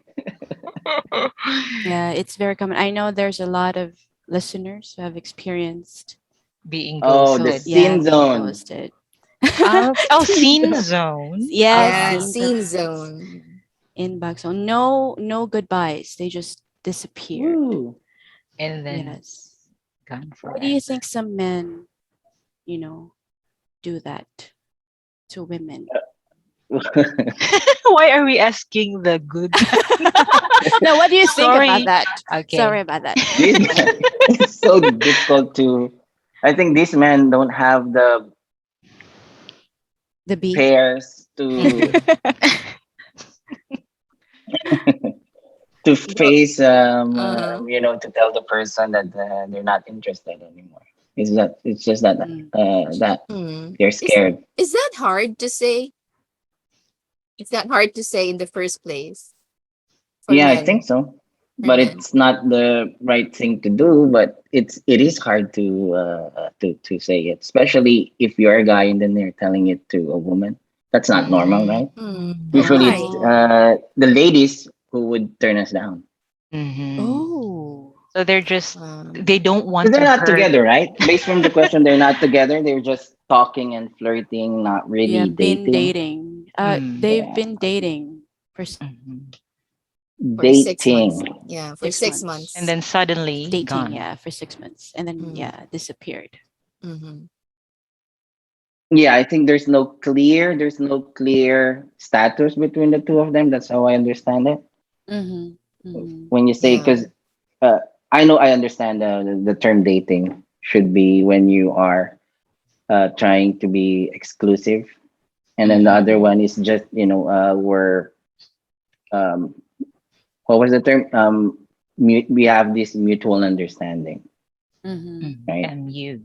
Yeah, it's very common. I know there's a lot of listeners who have experienced, Being Oh, the ghosted. yeah, scene being zone. ghosted. Oh, Scene scene zone. zone. Yeah, Yeah, Ah, scene scene zones. zone. Inbox. So no goodbyes. They just disappeared. Woo. and then Yes. gone Why do you forever. think some men, you know, do that to women? Why are we asking the good? Now, what do you think about Sorry. that? Okay. Sorry about that. This it's so difficult to. I think these men don't have the The B. pairs to Mhm. Go. face Uh-huh. to tell the person that they're not interested anymore. It's just that Mm. that Hmm. they're Is scared. is that hard to say? It's not hard to say in the first place for Yeah, I think men. so, For but men. it's not the right thing to do. But it is hard to say it, especially if you're a guy and then they're telling it to a woman. That's not normal, Mhm. right? Hmm. Usually it's Why? Oh. the ladies who would turn us down Mhm. Oh. So they're just they Um. don't because want they're to not hurt. together, right? Based from the question, they're not together. They're just talking and flirting, not Yeah, really been dating. dating. Mm. They've Yeah, been dating for Mhm. For 6 months. dating. Yeah, for 6 six And months. months. then suddenly Dating, gone. yeah, for 6 months, and then Mm. yeah, disappeared. Mm-hmm. Yeah, I think there's no clear status between the two of them. That's how I understand it. Mm-hmm. Mm-hmm. When you say, Yeah. because uh, I understand the term dating should be when you are trying to be exclusive, and then the Mhm. other Mm-hmm. one is just we're um, what was the term? We have this mutual understanding, Mm-hmm. right? And you.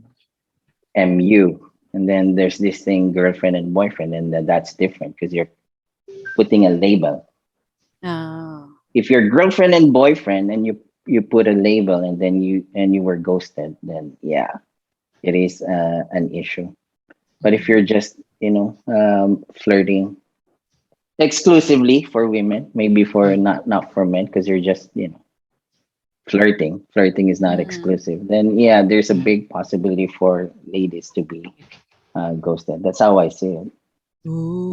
MU, and then there's this thing, girlfriend and boyfriend, and that's different because you're putting a label. Oh. If you're girlfriend and boyfriend, and you put a label, and then you were ghosted, then yeah, it is an issue. But if you're Mhm. just flirting exclusively for women, maybe for Mhm. not for men, because you're just flirting is not Mm-hmm. exclusive, then yeah, there's a Mhm. big possibility for ladies to be ghosted. That's how I see it.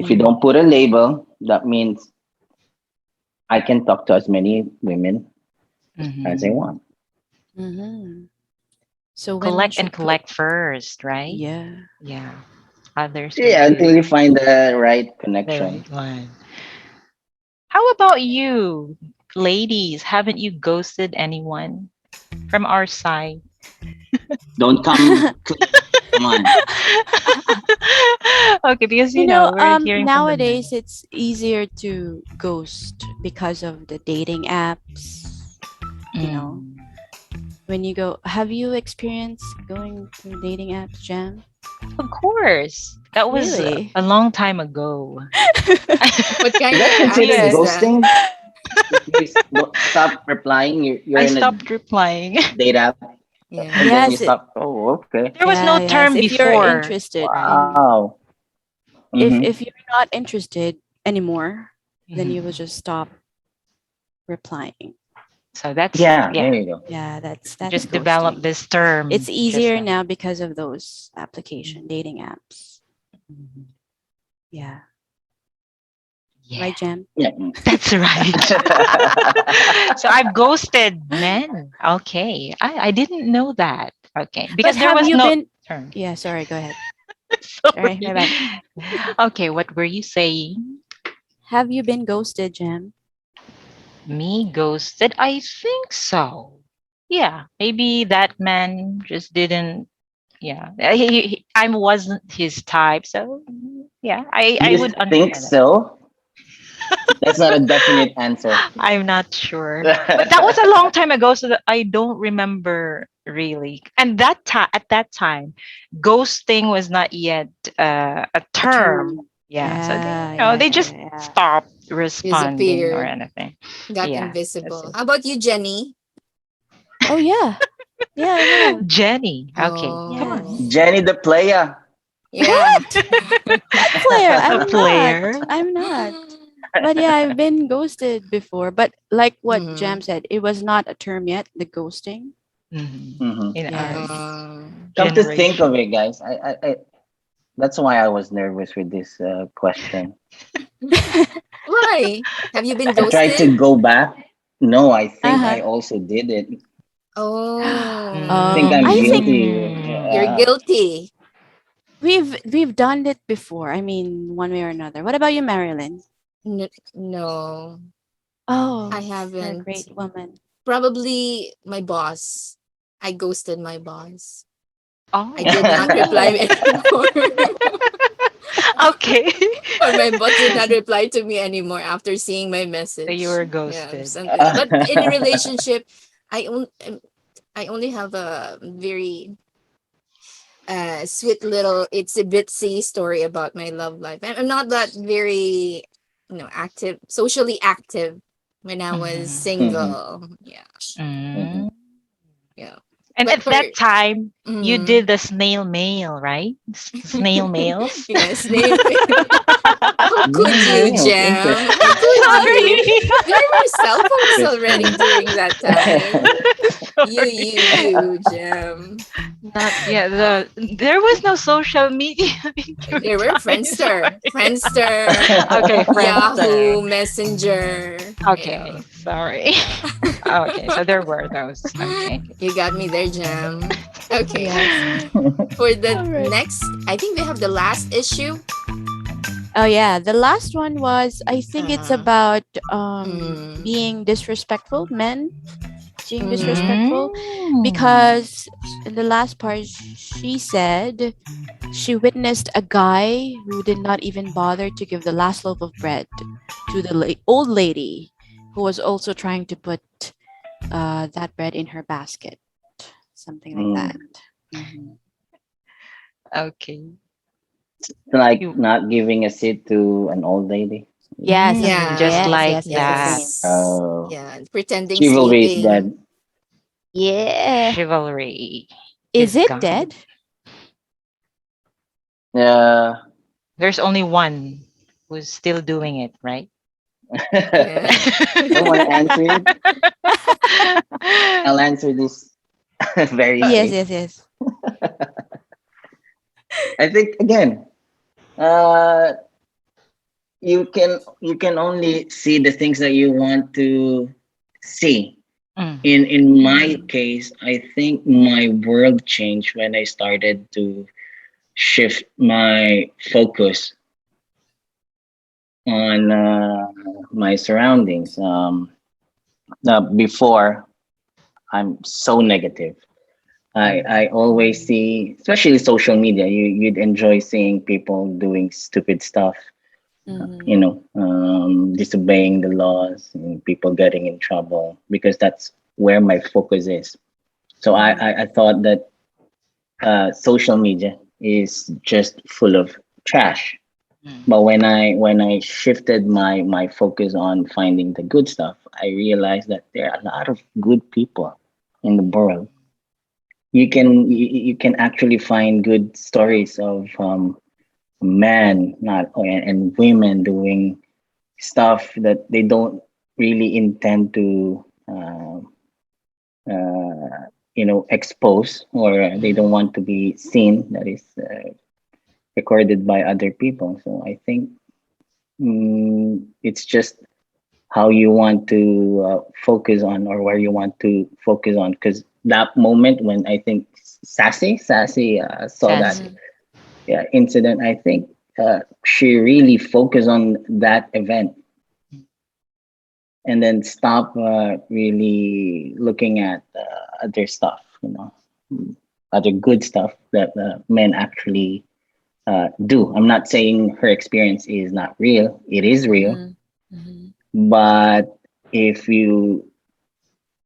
If you Ooh. don't put a label, that means I can talk to as many women as I Mhm. want. Mm-hmm. So women Collect and should put, collect first, right? yeah. Yeah. Others will Yeah, until do you find the right the connection. right one. How about you, ladies? Haven't you ghosted anyone from our side? Don't come clean. Come on. Okay, because we're hearing from the Nowadays men. it's easier to ghost because of the dating apps. You know, Mm. when you go, have you experienced going through dating apps, Jam? Of course. That was Really? a long time ago. What Is kind that of apps considered Yeah. is that? ghosting? If you don't stop replying, you're I in a stopped replying. date app, and Yeah. then you Yes, stop. Oh, okay. There was no yeah, yes. term If you're before, interested right? in, Wow. Mm-hmm. if you're not interested anymore, then you will Mhm. just stop replying. So that's, Yeah, yeah, there you go. Yeah, that's just develop ghosting. this It's term. Just easier that. now because of those application dating apps. Mhm. Yeah. Yeah, Right, Jam? Yeah. that's right. So I've ghosted men. Okay. I didn't know that. Okay. But Because there have was you no been, term. yeah, sorry, go ahead. Sorry, Sorry. my bad. Okay, what were you saying? Have you been ghosted, Jam? Me ghosted? I think so. Yeah, maybe that man just didn't. Yeah, I wasn't his type, so yeah, I You would think understand that. so? That's not a definite answer. I'm not sure, but that was a long time ago, so that I don't remember really. And that time, at that time, ghosting was not yet a A term. term. Yeah, so they, Yeah, yeah, they just yeah, yeah. stopped responding or Disappeared. anything. Got Yeah, that's invisible. it. How about you, Jenny? Oh, yeah. Yeah, I have. Jenny. Okay, come on. Oh. Yes. Jenny the player. Yeah. What? What player? A I'm not. player. I'm not. But yeah, I've been ghosted before. But like what Jam Mm-hmm. said, it was not a term yet, the ghosting. Mhm. Hmm. In our Yes. Come to think of generation. it, guys, that's why I was nervous with this question. Why? Have you been I tried ghosted? to go back. No, I think Uh-huh. I also did it. I Oh. think I I'm think guilty. Mm. You're guilty. we've done it before. I mean, one way or another. What about you, Marilyn? No, I Oh, you're a haven't. great woman. Probably my boss. I ghosted my boss. I Oh. did not reply anymore. Okay. Or my boss did not reply to me anymore after seeing my So you message. were Yeah, ghosted. something. But in a relationship, I only I only have a very sweet little it's a bitsy story about my love life. And I'm not that very active, socially active when I was Mhm. Mhm, single. Yeah, mhm. Mm. yeah. And But at for that time, you did mm, the snail mail, right? Snail mails. yes, name. How could you, Meals, Jam? interesting. How could you? Sorry. There were cell phones already Interesting. during that time. Sorry. You, Jam. Not yeah. There was no social media in your There were time. So Friendster, okay, Friendster. Yahoo Messenger. Okay, sorry. Okay, so there were those. Okay. You got me there, Jam. Okay. Yes. For the All right. next, I think we have the last issue. Oh yeah, the last one was I think it's Uh, about mm, being disrespectful, men being mm-hmm. disrespectful Mm. because in the last part she said she witnessed a guy who did not even bother to give the last loaf of bread to the old lady who was also trying to put that bread in her basket, something like that. Mm. Mhm. Okay. Like You not giving a seat to an old lady. Yes, just Yeah. yes, like yes, it's the that. same. Yes. Oh, Yeah. Pretending chivalry is dead. sleeping. Yeah. Chivalry Is is it gone. dead? Yeah. There's only one who's still doing it, right? Yeah. Don't want to answer it. I'll answer this very Yes, safe. yes, yes. I think again, uh, you can only see the things that you want to see. Mm. In my Mm. case, I think my world changed when I started to shift my focus on my surroundings. Before, I'm so negative. I always Mm. see, especially social media, you'd enjoy seeing people doing stupid stuff, Mhm. disobeying the laws and people getting in trouble because that's where my focus is. So I, Mhm. I, I thought that social media is just full of trash. Mm. But when I shifted my focus on finding the good stuff, I realized that there are a lot of good people in the world. You can actually find good stories of men not and women doing stuff that they don't really intend to expose, or they don't Mm. want to be seen, that is recorded by other people. So I think it's just how you want to focus on, or where you want to focus on, because that moment when I think Sassy saw that Sassy. Mhm. incident, I think she really focused on that event and then stop really looking at other stuff, mm, other good stuff that men actually do. I'm not saying her experience is not real, it is real, Mhm. Mhm. but if you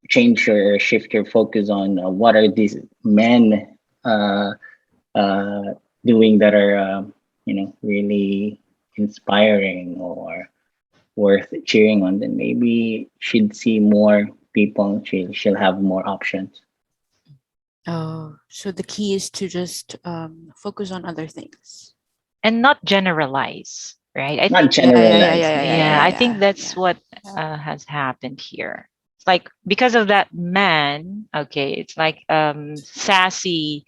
change your or shift your focus on what are these men uh, uh, doing that are really inspiring or worth cheering on, then maybe she'd see more people. She'll have more options. Oh, so the key is to just focus on other things. And not generalize, right? I Not think Yeah, yeah, yeah, yeah, generalize. yeah, yeah, yeah, yeah, Yeah. I think yeah, that's yeah. what has happened here. It's like because of that man, okay, it's like Sassy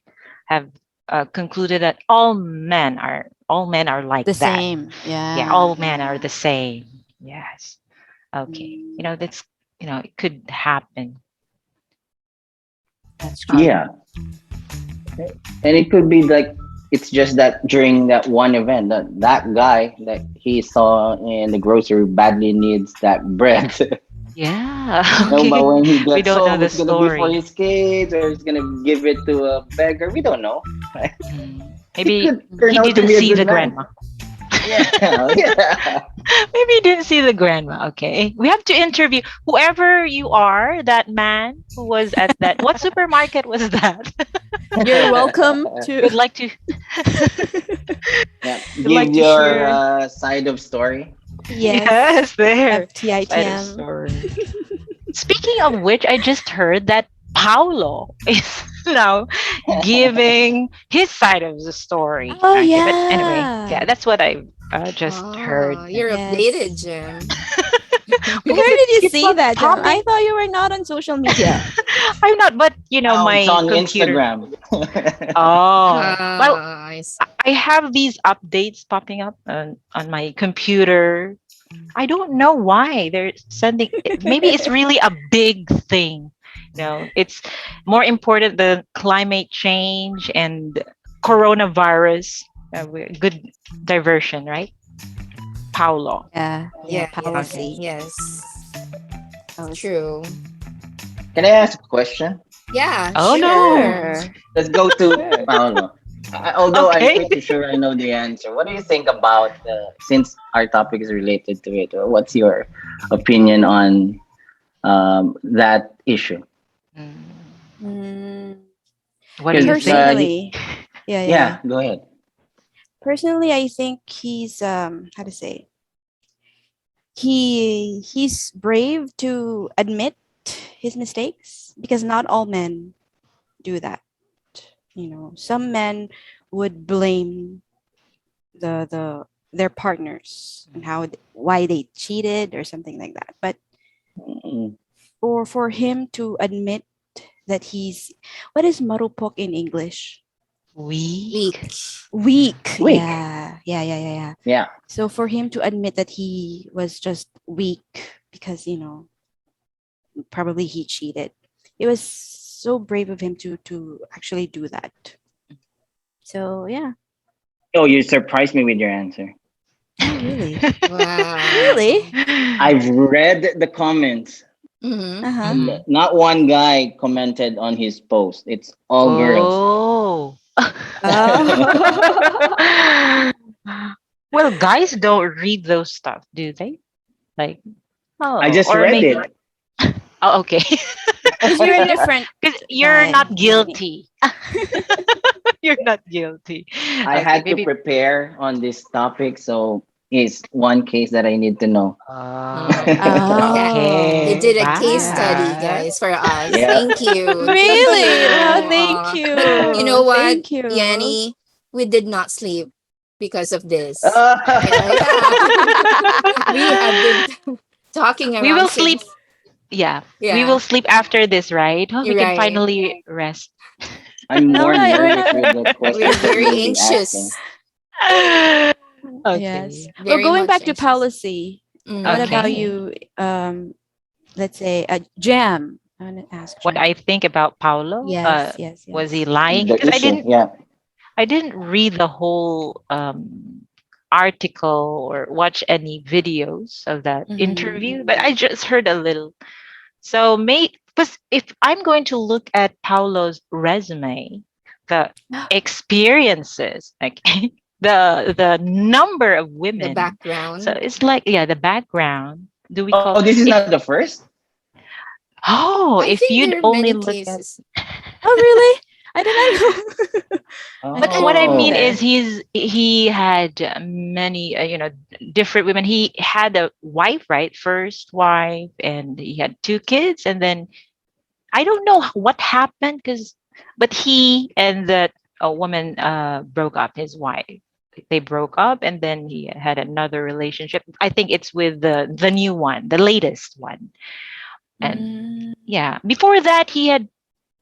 have concluded that all men are like The that. same. Yeah, Yeah, all men are yeah. the same. Yes. Okay. Mm, That's it could happen. that's true. Yeah, and it could be like it's just that during that one event, that guy that he saw in the grocery badly needs that bread. Yeah. No, but Okay. when he We gets don't know home, the it's gonna be for story. his kids, or he's gonna give it to a beggar. We don't know. He Maybe could turn he out to didn't be a see good the man. grandma. Yeah, yeah. Maybe he didn't see the grandma. Okay. We have to interview whoever you are, that man who was at that. What supermarket was that? You're welcome to. We'd like to Yeah, we'd give like to your share. side of story. Yes. Yes, there. Side of FTITM. story. Speaking of which, I just heard that Paulo is now giving his side of the story. Oh Okay, but anyway, yeah. yeah, that's what I just heard. Oh, you're updated, Yes. Jim. Because Where it did you keeps see on that, Jem? I popping. thought you were not on social media. I'm not, but Now it's my on computer. Instagram. Oh, well, I I have these updates popping up on my computer. I don't know why they're sending. Maybe it's really a big thing. It's more important than climate change and coronavirus. Good diversion, right? Paulo. Yeah, yeah, Yes, Okay. policy. yes, Policy. true. Can I ask a question? Yeah, Oh sure. no. Sure. Let's go to Sure. Paolo. Although I'm Okay. pretty sure I know the answer. What do you think about, since our topic is related to it? What's your opinion on that issue? Mm, Mm, what do you Because think? personally, yeah, yeah, yeah. yeah, go ahead. Personally, I think he's how to say, he's brave to admit his mistakes because not all men do that. Some men would blame their partners and why they cheated or something like that. But Mm, for him to admit that he's, what is marupok in English? Weak. Week. Weak. weak. Yeah. Yeah. So for him to admit that he was just weak because probably he cheated, it was so brave of him to actually do that. So yeah. Oh, you surprised me with your answer. Oh really? Really? Wow. I've read the comments, Mm-hmm. Uh-huh. and Mhm. not one guy commented on his post. It's all girls. Oh. Oh. Well, guys don't read those stuff, do they? Like, I oh, just or read maybe. it. Oh, okay. Because you're a different Because you're guy, not Yani. guilty. You're not guilty. I Okay, had to maybe. prepare on this topic, so it's one case that I need to know. Yeah, you Okay. did Oh, a case wow. study, Wow. guys, for us. Yeah. Thank you. Thank you. Really? Wow, thank But you you. know what, Thank you. Yanni? We did not sleep because of this. Yeah. We have been talking We around will sleep. since. Yeah, we Yeah, will sleep after this, right? Oh, we you're can right. finally rest. I'm No, more I nervous wanna. with the We're questions that very you'll be asking. anxious. Yes. Okay. Well, Very going much back to anxious. policy, what Mm-hmm. about Okay. you? Let's say Jam. I want to ask What I Jam. think about Paulo, Yes, yes, was he yes. lying? The Because issue, yeah. I didn't read the whole article or watch any videos of that Mm-hmm. interview, but I just heard a little. So because if I'm going to look at Paulo's resume, the experiences, okay, the number of The women, so background. it's like, yeah, the background. Do we Oh, call this is not if the first? oh, I if think you'd there are only many look at cases, Oh, really? I did not know. I but but I what I didn't know mean Oh. that. is he had many different women. He had a wife, right? First wife, and he had two kids, and then I don't know what happened but he and that a woman broke up. His wife, they broke up, and then he had another relationship. I think it's with the new one, the latest one, and Mm, yeah, before that he had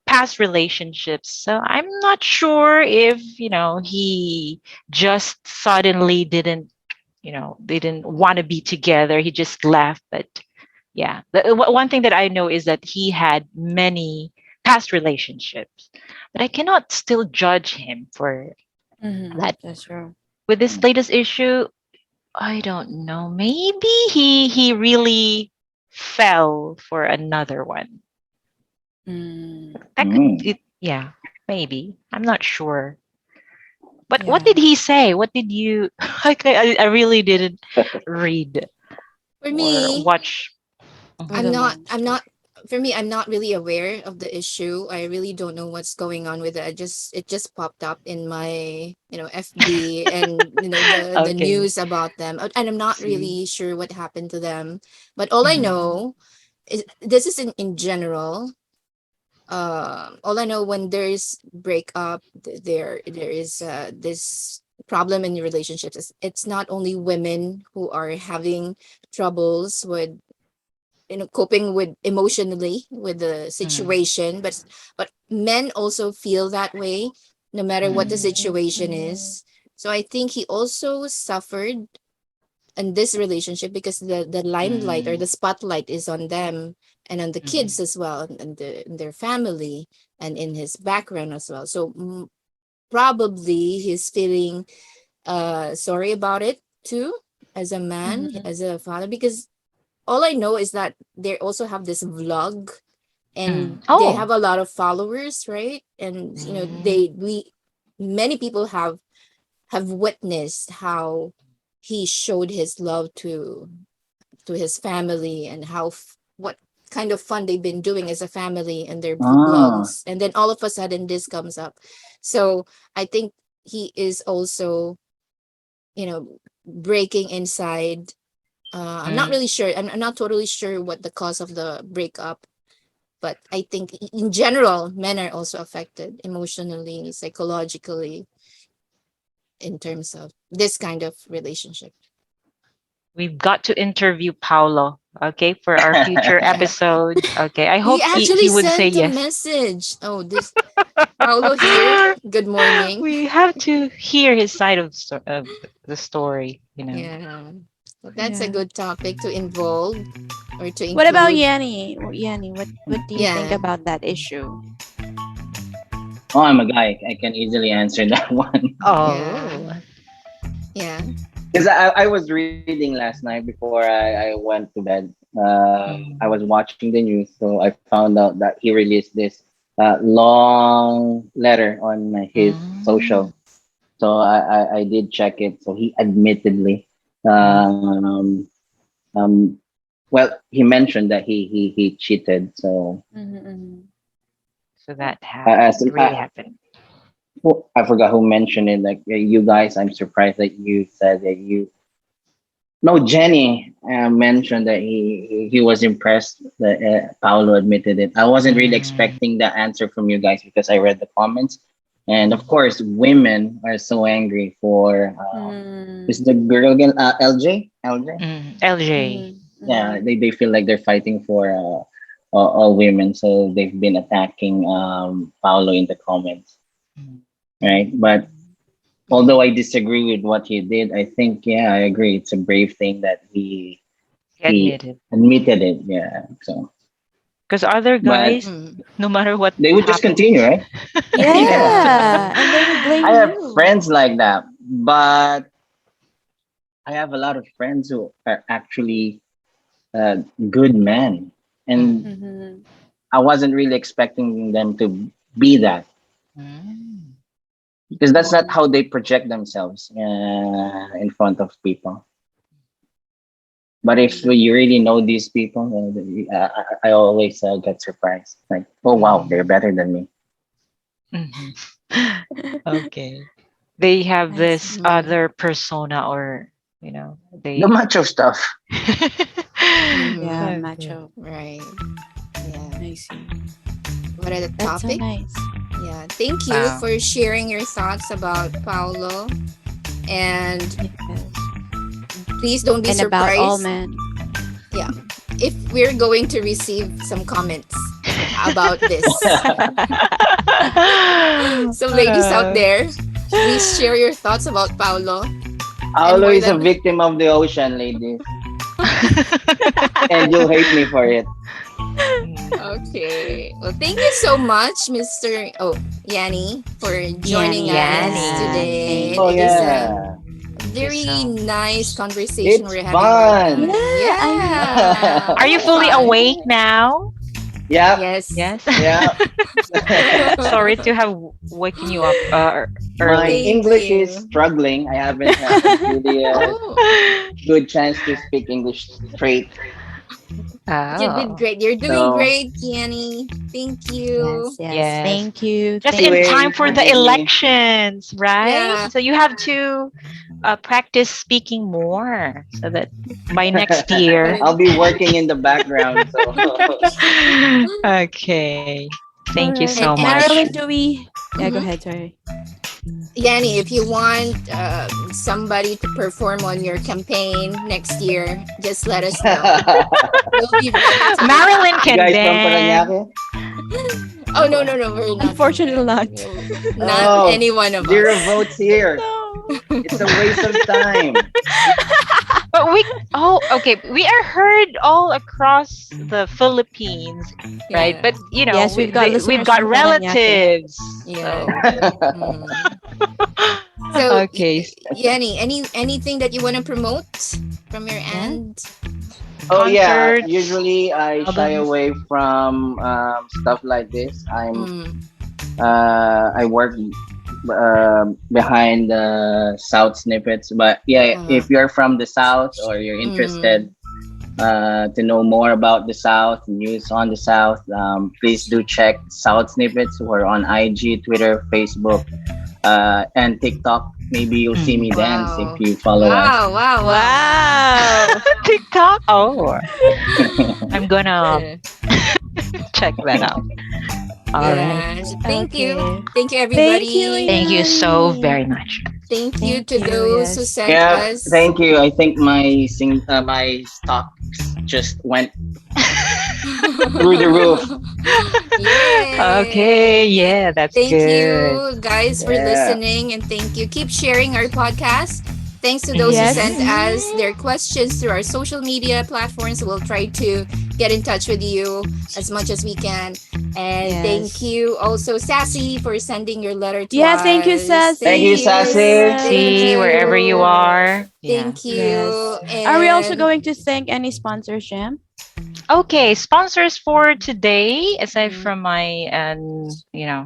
past relationships. So I'm not sure if he just suddenly they didn't want to be together. He just left, but yeah, one thing that I know is that he had many past relationships, but I cannot still judge him for That That's true. with this latest issue, I don't know. Maybe he really fell for another one. Mm, That could Mm. yeah, maybe. I'm not sure. But what yeah. did he say? What did you I really didn't read For or me, watch. For Mhm. I'm the not most I'm part. not for me, I'm not really aware of the issue. I really don't know what's going on with it. It just popped up in my, FB, and the Okay. news about them. And I'm not See. really sure what happened to them. But all I Mhm. know is this is in general. All I know, when there is breakup, there is this problem in your relationships. It's not only women who are having troubles with, coping with emotionally with the Mhm. situation, but men also feel that way, no matter what the Mhm. situation is. So I think he also suffered in this relationship because the limelight or Mhm. the spotlight is on them, and on the Mhm. kids as well, and their family, and in his background as well. So probably he's feeling sorry about it too, as a man, Mhm. as a father, because all I know is that they also have this vlog, Mhm. and they Oh. have a lot of followers, right? And Mm. we many people have witnessed how he showed his love to his family, and what kind of fun they've been doing as a family, and their Ah. vlogs, and then all of a sudden this comes up. So I think he is also, breaking inside. I'm not Mm. really sure. I'm not totally sure what the cause of the breakup, but I think in general, men are also affected emotionally, psychologically, in terms of this kind of relationship. We've got to interview Paulo, okay, for our future Yeah. episode. Okay. I He hope he actually would say sent a yes. message. Oh, this Paulo here. Good morning. We have to hear his side of the story. Yeah. Well, that's a Yeah. good topic to involve, or to What about include. Yanni? Yanni, what do you think Yeah. about that issue? Oh, I'm a guy. I can easily answer that one. Yeah. Oh. Yeah. Because I was reading last night before I went to bed. I was Mm. watching the news, so I found out that he released this long letter on his Mm. social. So I did check it. So he admittedly, Mm. um, um, well, he mentioned that he cheated. So Mm-hmm. So that as really happened. I forgot who mentioned it. Like you guys, I'm surprised that you said that you. No, Jenny mentioned that he was impressed that Paolo admitted it. I wasn't really Mm. expecting the answer from you guys because I read the comments, and of course, women are so angry for is Mm-hmm. the girl again LJ LJ. Mm. LJ. Yeah, Mm-hmm. they feel like they're fighting for all women, so they've been attacking Paolo in the comments, Mm. right? But although Mm. I disagree with what he did, I think yeah, I agree. It's a brave thing that He he admitted. admitted it. Yeah. So, Because other but guys, Mm. no matter what they would just happens. continue, right? Yeah. Yeah, and they would blame I have you. friends like that, but I have a lot of friends who are actually good men, and Mm. Mm-hmm. I wasn't really expecting them to be that Mm. because that's not Mm-hmm. how they project themselves in front of people. But if Mm-hmm. you really know these people, I always get surprised. Like, oh wow, they're Mm. better than me. Mhm. Okay. They have I see. this Mm. other persona or, you know, The they. macho stuff. Mm-hmm. Yeah, Okay. macho. Right. Yeah. I see. What are the That's so topic? nice. Yeah. Thank you Wow. for sharing your thoughts about Paulo. And Yes. please don't be And about all surprised. men. Yeah. If we're going to receive some comments about this. So, ladies out Uh, there, please share your thoughts about Paulo. And Paolo more is a than, victim of the ocean, ladies, and you'll hate me for it. Okay. Well, thank you so much, Mr. Yani, for joining Yani. us Yani. today. Oh It Thank is you. a yeah, Thank you very so nice much. conversation it's we're having right now. fun. Yeah, I Yeah. Are you So fully fun. awake now? Yep, Yes. Yes. yep. Sorry to have waken you up My early. Thank English is you. struggling. I haven't had really a Oh, good chance to speak English straight. you did Oh, great. You're doing So, great, Yanni. Thank Yes, you. yes. yes. Thank you. Just Thank in you. time anyway, for the forgive me. elections, right? Yeah. So you have to practice speaking more so that by next year. I'll be working in the background. So, Okay. All Thank you right. so And much. Marilyn, do we? Yeah, go mhm. ahead. Sorry. Yanni, if you want somebody to perform on your campaign next year, just let us know. We'll be ready to listen. Marilyn you can guys from dance. Parañaque? Oh no, no, no, we're not from Unfortunately, Paraguay. not. Not Oh, any one of zero us. votes here. No. It's a waste of time. But we oh okay, we are heard all across the Philippines, right? Yeah, But you know, Yes, we've got we've listeners got from Parañaque. relatives. yeah. So Mm. So, okay, Yanni, anything that you want to promote from your Yeah. end? Oh yeah, concerts, usually I shy albums. away from stuff like this. Mm. I work behind the South Snippets, but yeah, Uh, if you're from the South or you're interested mm. to know more about the South, news on the South, please do check South Snippets. We're on IG, Twitter, Facebook, and TikTok. Maybe you'll see me Mm. dance if Wow. you follow us. Wow, wow, wow, wow. Wow. TikTok. Oh, I'm gonna Yeah. check that out. All right. Yeah. So thank you. Okay. Thank you, Thank you, everybody. Thank you so Yani. very much. Thank you Thank to you. those who Yes. sent Yeah, us. thank you. I think my stocks just went through the roof. Okay, Yay! yeah, that's Thank good. you guys for Yeah. listening, and thank you. Keep sharing our podcast. Thanks to those who Yes. sent Mhm. us their questions through our social media platforms. We'll try to get in touch with you as much as we can. And thank Yes. you also, Sassy, for sending your letter to Yeah, thank you, us. Thank Thank you, Sassy, for you. your Sassy. Thank See, wherever you letter. you. are. Yeah. Thank Yes. you. Are we also And going to thank any sponsors, Jam? Okay, sponsors for today, aside mm, from my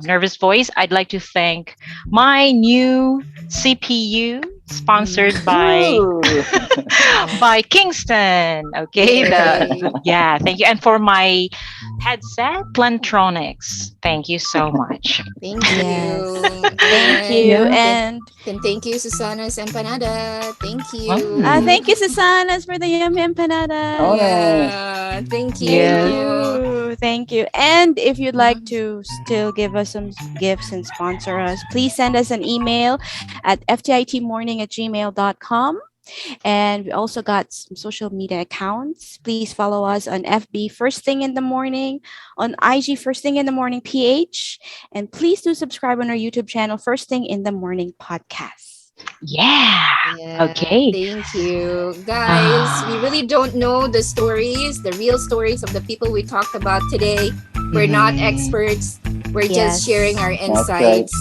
nervous voice, I'd like to thank my new CPU sponsored mm, by Ooh. yeah. by Kingston. Okay, Yay. yeah, thank you. And for my headset, Plantronics. Thank you so much. Thank Yes. you. Thank you. Yeah. And thank you, Susana's Empanada. Thank Mm, Thank you. you, Susanas, for the yummy Oh, empanadas. nice. Yeah. Thank Thank yes. you. you. Thank you. And if you'd like Mhm. to still give us some gifts and sponsor us, please send us an email at ftitmorning@gmail.com. And we also got some social media accounts. Please follow us on FB First Thing in the Morning, on IG First Thing in the Morning PH, and please do subscribe on our YouTube channel First Thing in the Morning Podcast. Yeah. Yeah, Okay. thank you. Guys, we Ah. really don't know the stories, the real stories of the people we talked about today. We're not Mhm. experts. We're just sharing Yes. our That's right. insights.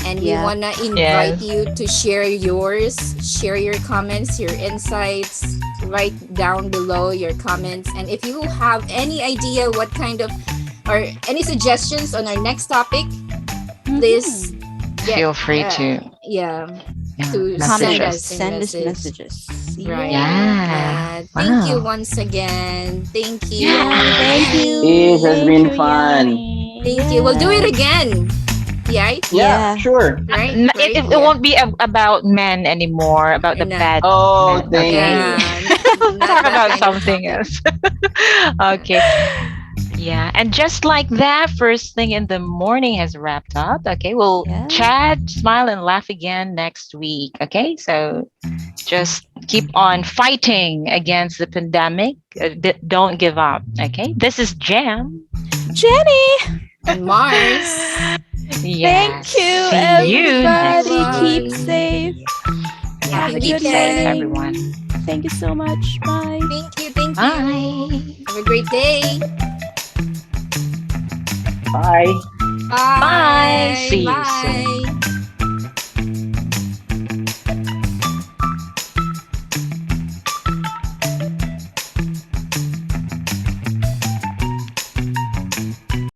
And we Yeah. want to invite Yes. you to share yours, share your comments, your insights. Write down below your comments. And if you have any idea what kind of, or any suggestions on our next topic, please Mhm. get, Feel free to yeah, to message send Comment, us. us a send us message. messages. Right. Yeah. Yeah. Yeah. Thank you Wow. once again. Thank you, Yeah. Thank you. This has Yanni. Thank been you, fun. Yanni. Thank you. We'll do it Yes. again. Yeah. Yeah, Yeah. sure. Right. Right. It Yeah. won't be about men anymore, about the Nah. bad Oh, men. thank Okay. you. Yeah. We'll Not talk that about kind of something topic. else. Okay. Yeah. And just like that, first thing in the morning has wrapped up. Okay. We'll Yeah. chat, smile, and laugh again next week. Okay. So just keep on fighting against the pandemic. Don't give up. Okay. This is Jam. Jenny, And Mars. Yeah. thank you, See Thank you you, next everybody. Keep week. everyone. safe. Yeah. Have Happy a Keep good safe, weekend. everyone. morning. Thank you so much. Bye. Thank you. Thank you. Bye. Have a great day. Bye. Bye. Bye. See you soon. Bye.